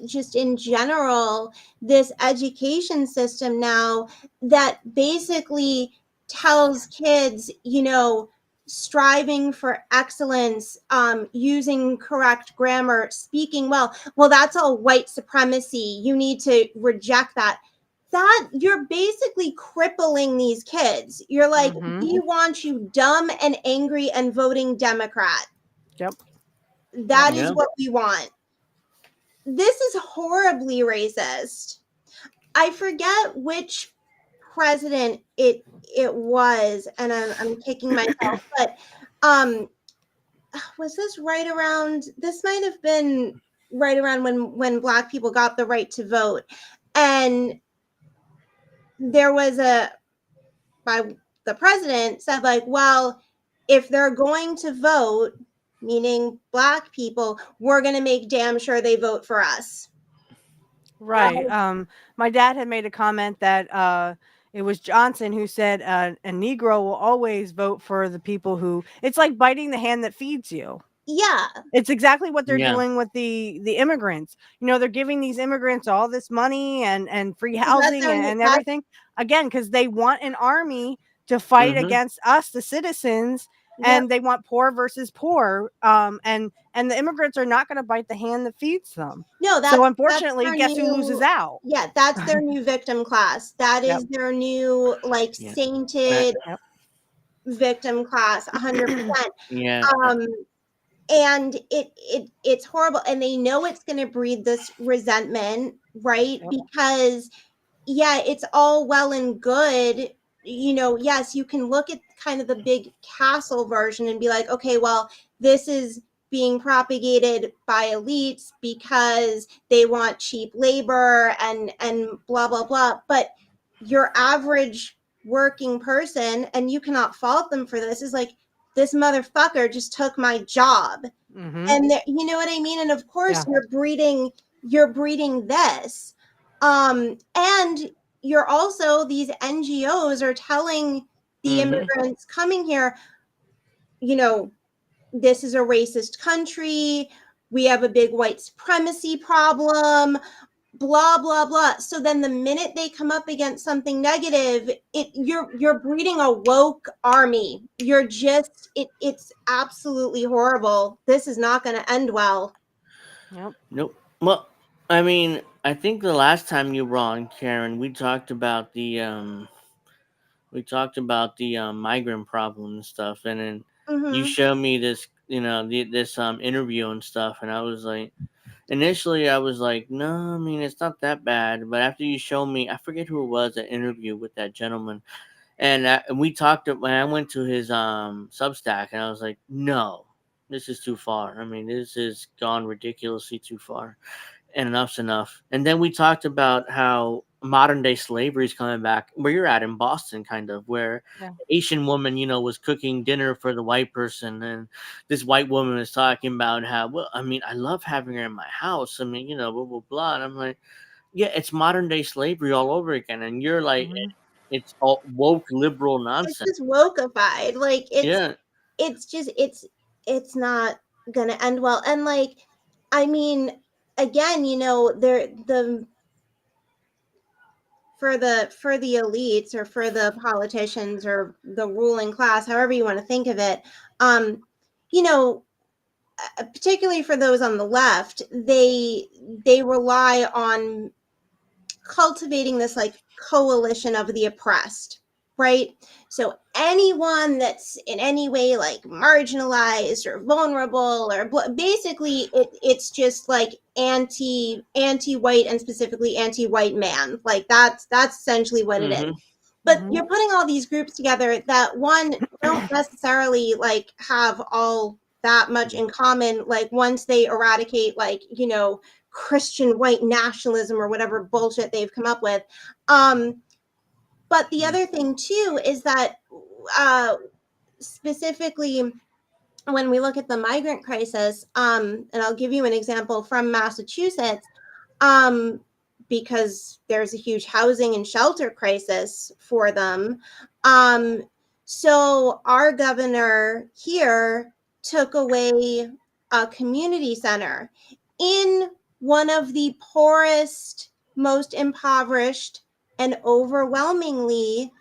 just in general this education system now that basically tells kids, striving for excellence, using correct grammar, speaking well, that's all white supremacy. You need to reject that. That you're basically crippling these kids. You're like, we want you dumb and angry and voting Democrat. Yep. That is what we want. This is horribly racist. I forget which president it was, and I'm kicking myself, but was this right around? This might have been right around when Black people got the right to vote, and there was the president said, like, well, if they're going to vote, meaning Black people, we're going to make damn sure they vote for us. Right. My dad had made a comment that it was Johnson who said a Negro will always vote for the people who. It's like biting the hand that feeds you. Yeah. It's exactly what they're doing with the immigrants. They're giving these immigrants all this money and free housing and everything. Again, because they want an army to fight against us, the citizens, and they want poor versus poor. And the immigrants are not going to bite the hand that feeds them. No, so unfortunately, guess who loses out? Yeah, that's their new victim class. That is their new sainted victim class, 100%. Yeah. And it's horrible, and they know it's going to breed this resentment, right? Because it's all well and good. Yes, you can look at kind of the big castle version and be like, okay, well, this is being propagated by elites because they want cheap labor and blah, blah, blah. But your average working person, and you cannot fault them for this, is like, this motherfucker just took my job. And you know what I mean? And of course you're breeding this. And you're also, these NGOs are telling the immigrants coming here, this is a racist country. We have a big white supremacy problem, blah, blah, blah. So then the minute they come up against something negative, you're breeding a woke army. You're just, it's absolutely horrible. This is not going to end well. Nope. Well, I mean, I think the last time you were on, Karen, we talked about the migrant problem and stuff, and then you showed me this, this interview and stuff, and I was like, initially I was like, no, I mean, it's not that bad, but after you showed me, I forget who it was, that interview with that gentleman, and we talked when I went to his Substack, and I was like, no, this is too far. I mean, this has gone ridiculously too far, and enough's enough. And then we talked about how modern day slavery is coming back, where you're at in Boston, kind of, where Asian woman, was cooking dinner for the white person, and this white woman was talking about how, well, I mean, I love having her in my house. I mean, blah, blah, blah. And I'm like, yeah, it's modern day slavery all over again. And you're like, it's all woke liberal nonsense. It's just wokeified. Like, it's just, it's not gonna end well. And like, I mean, again, for the elites, or for the politicians, or the ruling class, however you want to think of it, particularly for those on the left, they rely on cultivating this like coalition of the oppressed, right? So anyone that's in any way like marginalized or vulnerable, or basically it's just like anti-white, and specifically anti-white man. Like that's essentially what it is. But you're putting all these groups together that don't necessarily like have all that much in common. Like once they eradicate like, Christian white nationalism or whatever bullshit they've come up with. But the other thing too is that specifically when we look at the migrant crisis, and I'll give you an example from Massachusetts, because there's a huge housing and shelter crisis for them. So our governor here took away a community center in one of the poorest, most impoverished, and overwhelmingly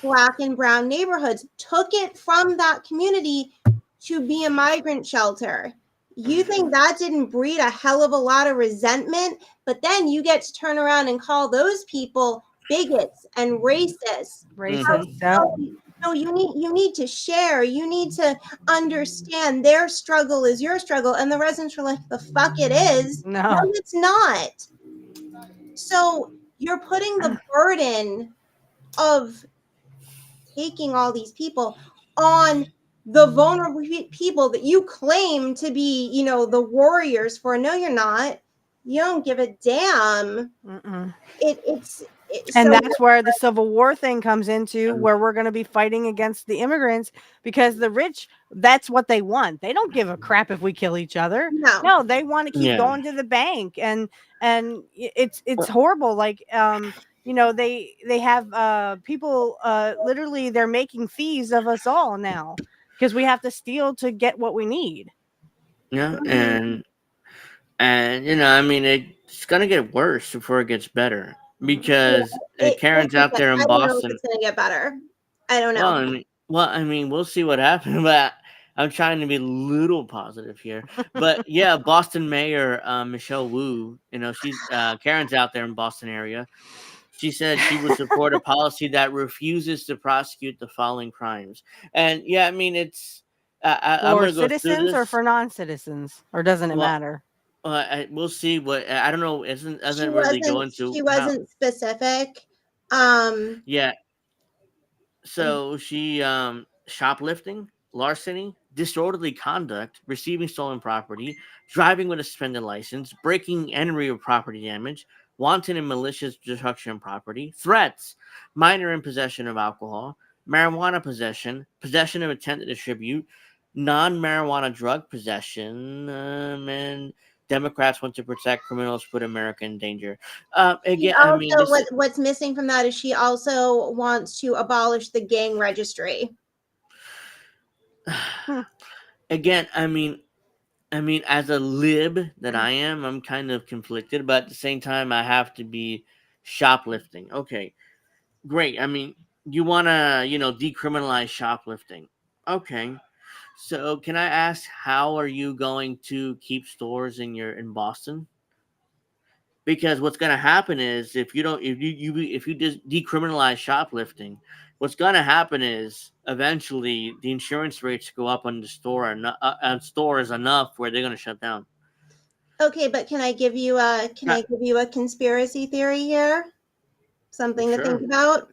Black and brown neighborhoods, took it from that community to be a migrant shelter. You think that didn't breed a hell of a lot of resentment? But then you get to turn around and call those people bigots and racists. No, you need to share. You need to understand their struggle is your struggle. And the residents are like, the fuck it is. No, it's not. So you're putting the burden of taking all these people on the vulnerable people that you claim to be, you know, the warriors for. No, you're not. You don't give a damn. And that's where the Civil War thing comes into, where we're going to be fighting against the immigrants, because the rich, that's what they want. They don't give a crap if we kill each other. No, they want to keep going to the bank, and it's horrible. Like, you know, they have people literally, they're making thieves of us all now because we have to steal to get what we need. Yeah, and you know, I mean, it's gonna get worse before it gets better, because Karen's out there in I don't know if Boston. it's gonna get better. I don't know. Well, I mean, we'll see what happens, but I'm trying to be a little positive here. But yeah, Boston Mayor Michelle Wu, you know, she's Karen's out there in Boston area. She said she would support a policy that refuses to prosecute the following crimes. And yeah, I mean, it's I'm For gonna go through citizens this. or for non-citizens, or doesn't it matter? We'll see. What I don't know. Doesn't She really go into. She wasn't specific. Yeah. So she shoplifting, larceny, disorderly conduct, receiving stolen property, driving with a suspended license, breaking and real property damage, wanton and malicious destruction of property, threats, minor in possession of alcohol, marijuana possession, possession of intent to distribute, non-marijuana drug possession, and Democrats want to protect criminals, put America in danger. Again, I mean, what's missing from that is she also wants to abolish the gang registry. Again, I mean, as a lib that I am, I'm kind of conflicted, but at the same time, I have to be shoplifting. Okay, great. I mean, you want to, you know, decriminalize shoplifting. Okay. So can I ask, how are you going to keep stores in Boston? Because what's going to happen is, if you just decriminalize shoplifting, what's going to happen is eventually the insurance rates go up on the store, and stores enough where they're going to shut down. Okay, but can I give you a conspiracy theory here? Something to think about.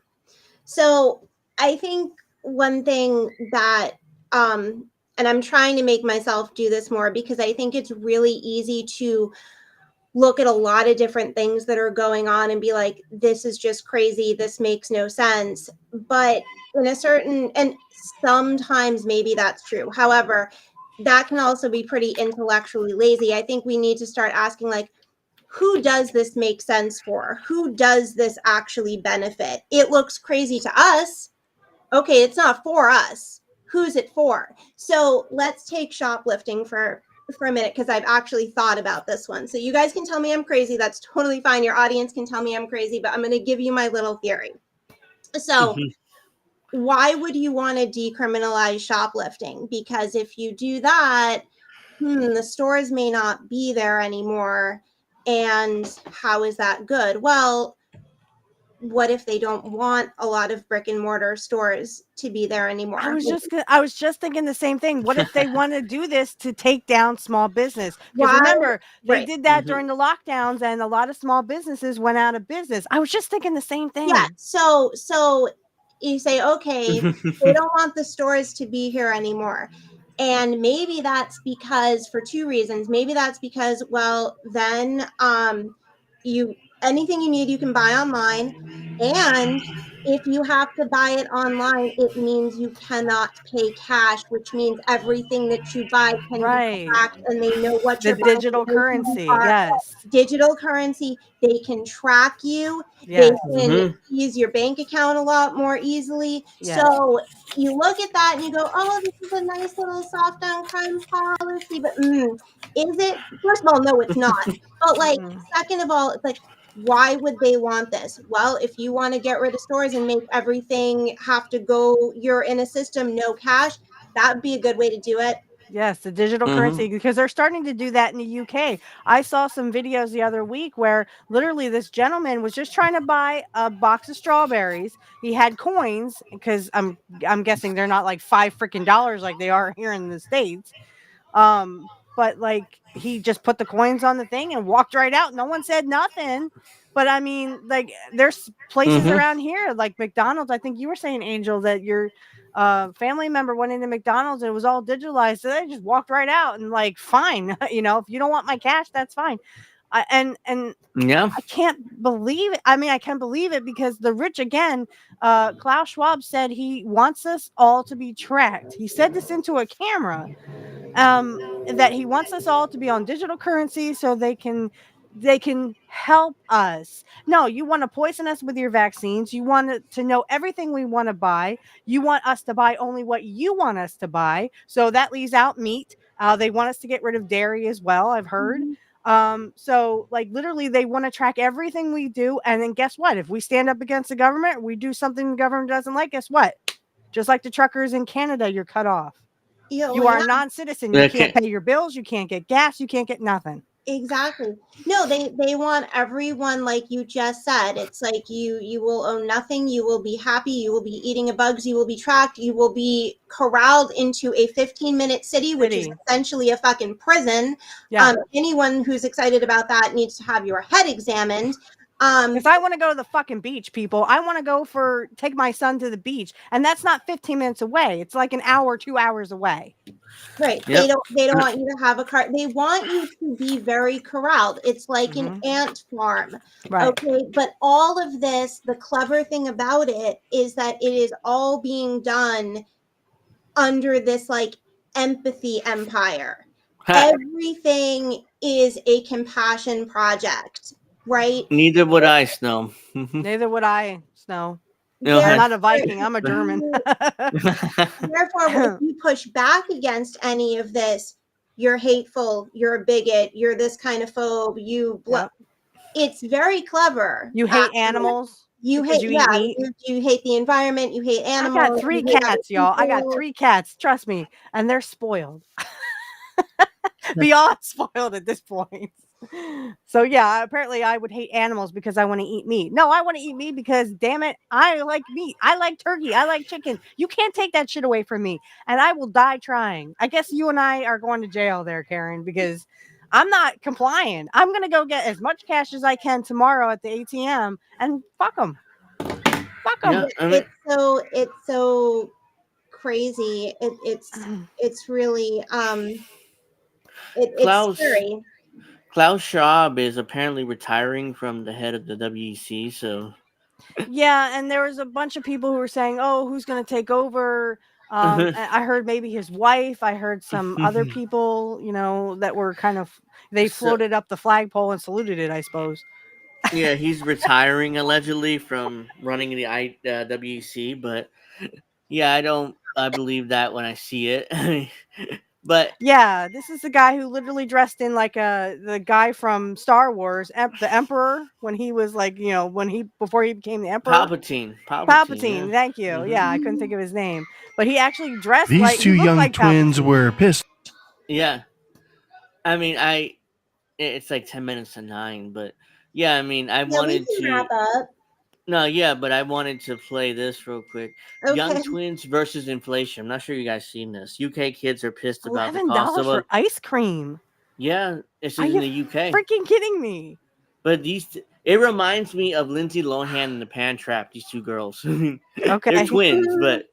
So I think one thing that and I'm trying to make myself do this more, because I think it's really easy to look at a lot of different things that are going on and be like, this is just crazy, this makes no sense. But in a certain, and sometimes maybe that's true. However, that can also be pretty intellectually lazy. I think we need to start asking, like, who does this make sense for? Who does this actually benefit? It looks crazy to us. Okay, it's not for us. Who's it for? So let's take shoplifting for a minute, because I've actually thought about this one. So you guys can tell me I'm crazy. That's totally fine. Your audience can tell me I'm crazy, but I'm going to give you my little theory. So why would you want to decriminalize shoplifting? Because if you do that, the stores may not be there anymore. And how is that good? Well, what if they don't want a lot of brick and mortar stores to be there anymore? I was just thinking the same thing. What if they want to do this to take down small business? Because remember, they did that during the lockdowns, and a lot of small businesses went out of business. I was just thinking the same thing. Yeah. So you say, okay, they don't want the stores to be here anymore. And maybe that's because, for two reasons. Maybe that's because, well, then anything you need, you can buy online. And if you have to buy it online, it means you cannot pay cash, which means everything that you buy can be tracked, and they know what The you're buying. digital currency, yes. Digital currency. They can track you. Yes. They can use your bank account a lot more easily. Yes. So you look at that and you go, oh, this is a nice little soft on crime policy, but is it? First of all, no, it's not. But like, second of all, it's like, why would they want this? Well, if you want to get rid of stores and make everything have to go, you're in a system, no cash, that would be a good way to do it. Yes, the digital currency, because they're starting to do that in the UK. I saw some videos the other week where literally this gentleman was just trying to buy a box of strawberries. He had coins, because I'm guessing they're not like $5 like they are here in the States. But like he just put the coins on the thing and walked right out. No one said nothing. But I mean, like there's places around here like McDonald's. I think you were saying, Angel, that your family member went into McDonald's and it was all digitalized. So they just walked right out and like, fine, if you don't want my cash, that's fine. And yeah, I can't believe it. I mean, I can't believe it because the rich, again, Klaus Schwab said he wants us all to be tracked. He said this into a camera, that he wants us all to be on digital currency so they can help us. No, you want to poison us with your vaccines. You want to know everything we want to buy. You want us to buy only what you want us to buy. So that leaves out meat. They want us to get rid of dairy as well, I've heard. So like literally they want to track everything we do. And then guess what? If we stand up against the government, we do something the government doesn't like, guess what? Just like the truckers in Canada, you're cut off. You are a non-citizen. You can't pay your bills. You can't get gas. You can't get nothing. Exactly. No, they want everyone, like you just said. It's like you will own nothing. You will be happy. You will be eating bugs. You will be tracked. You will be corralled into a 15-minute city, which is essentially a fucking prison. Yeah. Anyone who's excited about that needs to have your head examined. If I want to go to the fucking beach, people, I want to take my son to the beach, and that's not 15 minutes away. It's like an hour, 2 hours away. Right. Yep. They don't want you to have a car. They want you to be very corralled. It's like an ant farm. Right. Okay. But all of this, the clever thing about it is that it is all being done under this like empathy empire. Everything is a compassion project. Right. Neither would I, Snow. Neither would I, Snow. No, I'm not a Viking. I'm a German. Therefore, if you push back against any of this, you're hateful, you're a bigot, you're this kind of phobe, it's very clever. You hate animals? You hate you hate the environment, you hate animals. I got 3 cats, y'all. I got 3 cats, trust me, and they're spoiled. Beyond spoiled at this point. So yeah, apparently I would hate animals because I want to eat meat. No, I want to eat meat because, damn it, I like meat. I like turkey. I like chicken. You can't take that shit away from me, and I will die trying. I guess you and I are going to jail there, Karen, because I'm not complying. I'm gonna go get as much cash as I can tomorrow at the ATM and fuck them. Fuck them. Yeah, it's so crazy. It's really it's scary. Klaus Schwab is apparently retiring from the head of the WEC, so yeah, and there was a bunch of people who were saying, "Oh, who's going to take over?" I heard maybe his wife. I heard some other people, that were kind of they floated up the flagpole and saluted it, I suppose. Yeah, he's retiring allegedly from running the WEC, but yeah, I believe that when I see it. But yeah, this is the guy who literally dressed in like the guy from Star Wars, the Emperor, when he was like, before he became the Emperor. Palpatine. Yeah. Thank you. Yeah, I couldn't think of his name, but he actually dressed. These two young twins were pissed. Yeah, I mean, it's like 10 minutes to 9, but yeah, I mean, I wanted to wrap up. No, yeah, but I wanted to play this real quick. Okay. Young twins versus inflation. I'm not sure you guys seen this. UK kids are pissed about the $11 cost of for ice cream. Yeah, it's in the UK. Freaking kidding me? But it reminds me of Lindsay Lohan and the Pan Trap. These two girls. Okay, they're twins, but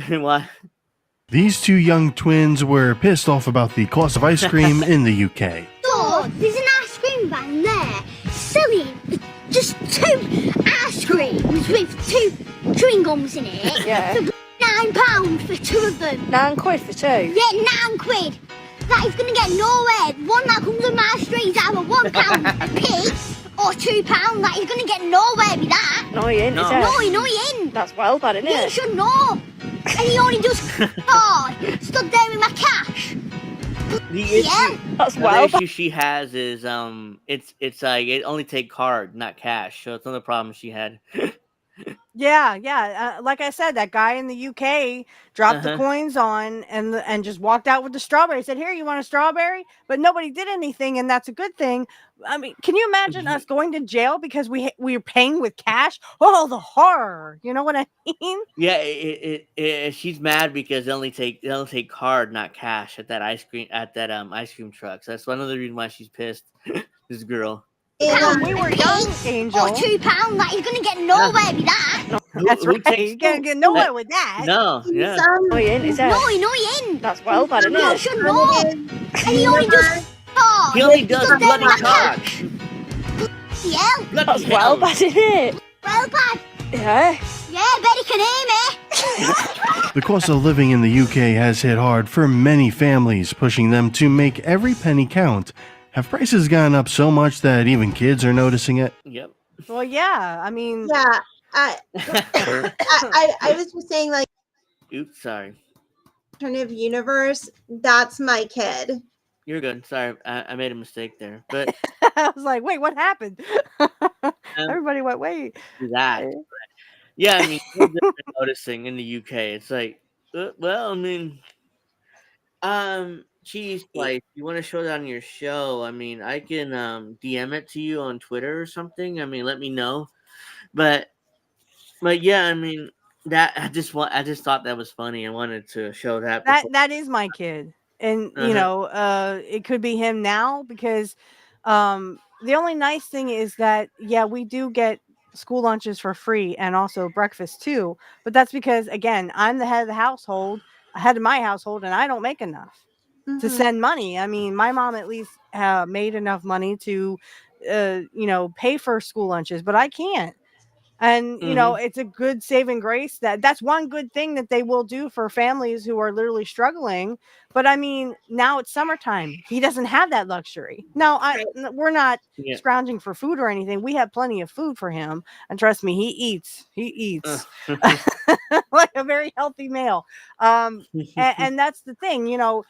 why? These two young twins were pissed off about the cost of ice cream in the UK. Oh, there's an ice cream van there. Silly. Just 2 ice cream box with 2 chewing gums in it. Yeah. For £9 for 2 of them. £9 for 2? Yeah, £9. That is going to get nowhere. One that comes on my street is either £1 a piece or £2. That is going to get nowhere with that. No, he ain't, no. is it? No, he ain't. That's well bad, isn't it? You should know. And he only does card. Stood there with my cash. The issue, That's the well issue she has is it's like it only take card, not cash. So it's another problem she had. Yeah. Like I said, that guy in the UK dropped the coins on and just walked out with the strawberry. Said, "Here, you want a strawberry?" But nobody did anything, and that's a good thing. I mean, can you imagine us going to jail because we were paying with cash? Oh, the horror! You know what I mean? Yeah, she's mad because they only take card, not cash at that ice cream truck. So that's one of the reasons why she's pissed. This girl. When we were young, Angel. Or £2. That is going to get nowhere with that. That's right. You can't get nowhere with that. No, yeah. No, he ain't, is it? No, he ain't. That's well bad, isn't it? You should know. And he only does card. He only does Stood there bloody with my card. cash. Yeah. That's well bad, isn't it? Well bad. Yeah. Yeah, bet he can hear me. The cost of living in the UK has hit hard for many families, pushing them to make every penny count. Have prices gone up so much that even kids are noticing it? Yep. Well, yeah. I mean, Yeah. I was just saying, like, Oops, sorry. alternative universe. That's my kid. You're good. Sorry, I made a mistake there. But I was like, wait, what happened? Everybody went, wait. that. Yeah, I mean, kids are noticing in the UK. It's like, well, I mean, Cheese Slice, you want to show that on your show? I mean, I can DM it to you on Twitter or something. I mean, let me know. But yeah, I mean, that I just thought that was funny. I wanted to show that. That is my kid, and you know, it could be him now because the only nice thing is that we do get school lunches for free and also breakfast too. But that's because again, I'm the head of the household, head of my household, and I don't make enough to send money. I mean, my mom at least made enough money to, pay for school lunches, but I can't. And, you know, it's a good saving grace that's one good thing that they will do for families who are literally struggling. But I mean, now it's summertime. He doesn't have that luxury. No, we're not scrounging for food or anything. We have plenty of food for him. And trust me, he eats like a very healthy male. And that's the thing, you know,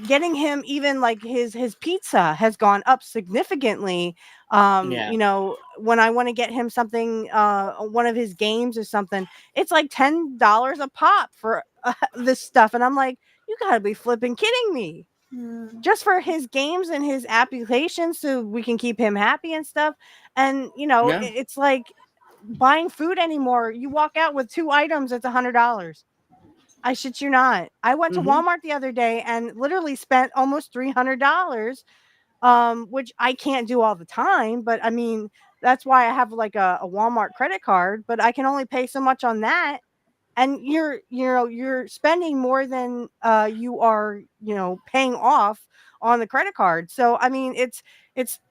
getting him even like his pizza has gone up significantly. You know, when I want to get him something, one of his games or something, it's like $10 a pop for this stuff. And I'm like, you gotta be flipping kidding me. Just for his games and his applications so we can keep him happy and stuff. And, you know, it's like buying food anymore. You walk out with 2 items, it's $100. I shit you not. I went to Walmart the other day and literally spent almost $300, which I can't do all the time. But I mean, that's why I have like a Walmart credit card, but I can only pay so much on that. And you're spending more than you are, paying off on the credit card. So, I mean, it's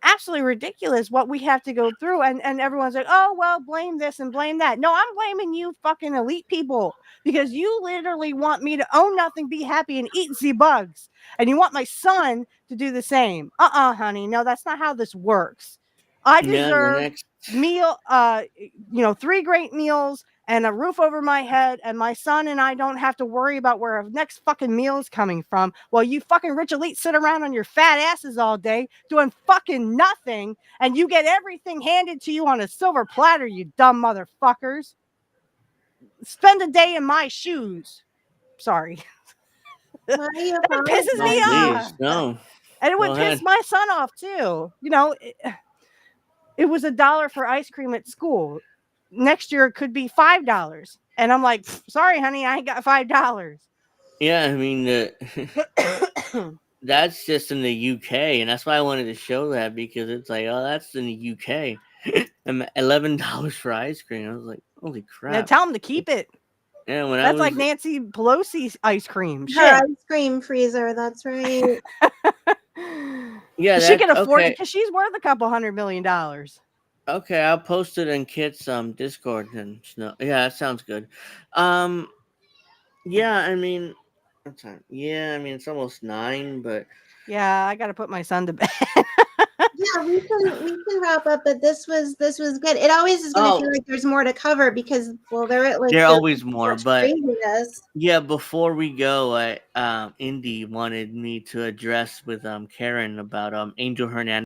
absolutely ridiculous what we have to go through. And everyone's like, oh, well, blame this and blame that. No, I'm blaming you fucking elite people because you literally want me to own nothing, be happy, and eat the bugs. And you want my son to do the same. Honey. No, that's not how this works. I deserve meal, 3 great meals and a roof over my head, and my son and I don't have to worry about where our next fucking meal is coming from while you fucking rich elites sit around on your fat asses all day doing fucking nothing, and you get everything handed to you on a silver platter, you dumb motherfuckers. Spend a day in my shoes. Sorry. It pisses me off. No. And it would piss my son off too. You know, it was $1 for ice cream at school. Next year it could be $5. And I'm like, sorry, honey, I ain't got $5. Yeah, I mean, that's just in the UK, and that's why I wanted to show that because it's like, oh, that's in the UK. And $11 for ice cream. I was like, holy crap! Now tell them to keep it. Yeah, that's like Nancy Pelosi's ice cream. Her ice cream freezer. That's right. Yeah, she can afford it because she's worth a couple $100 million. Okay, I'll post it in Kit's Discord and yeah, that sounds good. Um, yeah, I mean, what time? Yeah, I mean it's almost 9, but Yeah, I got to put my son to bed. Yeah, we can wrap up, but this was good. It always is going to feel like there's more to cover because there's always so more. much But craziness. yeah, before we go, Indy wanted me to address with Karen about Angel Hernandez.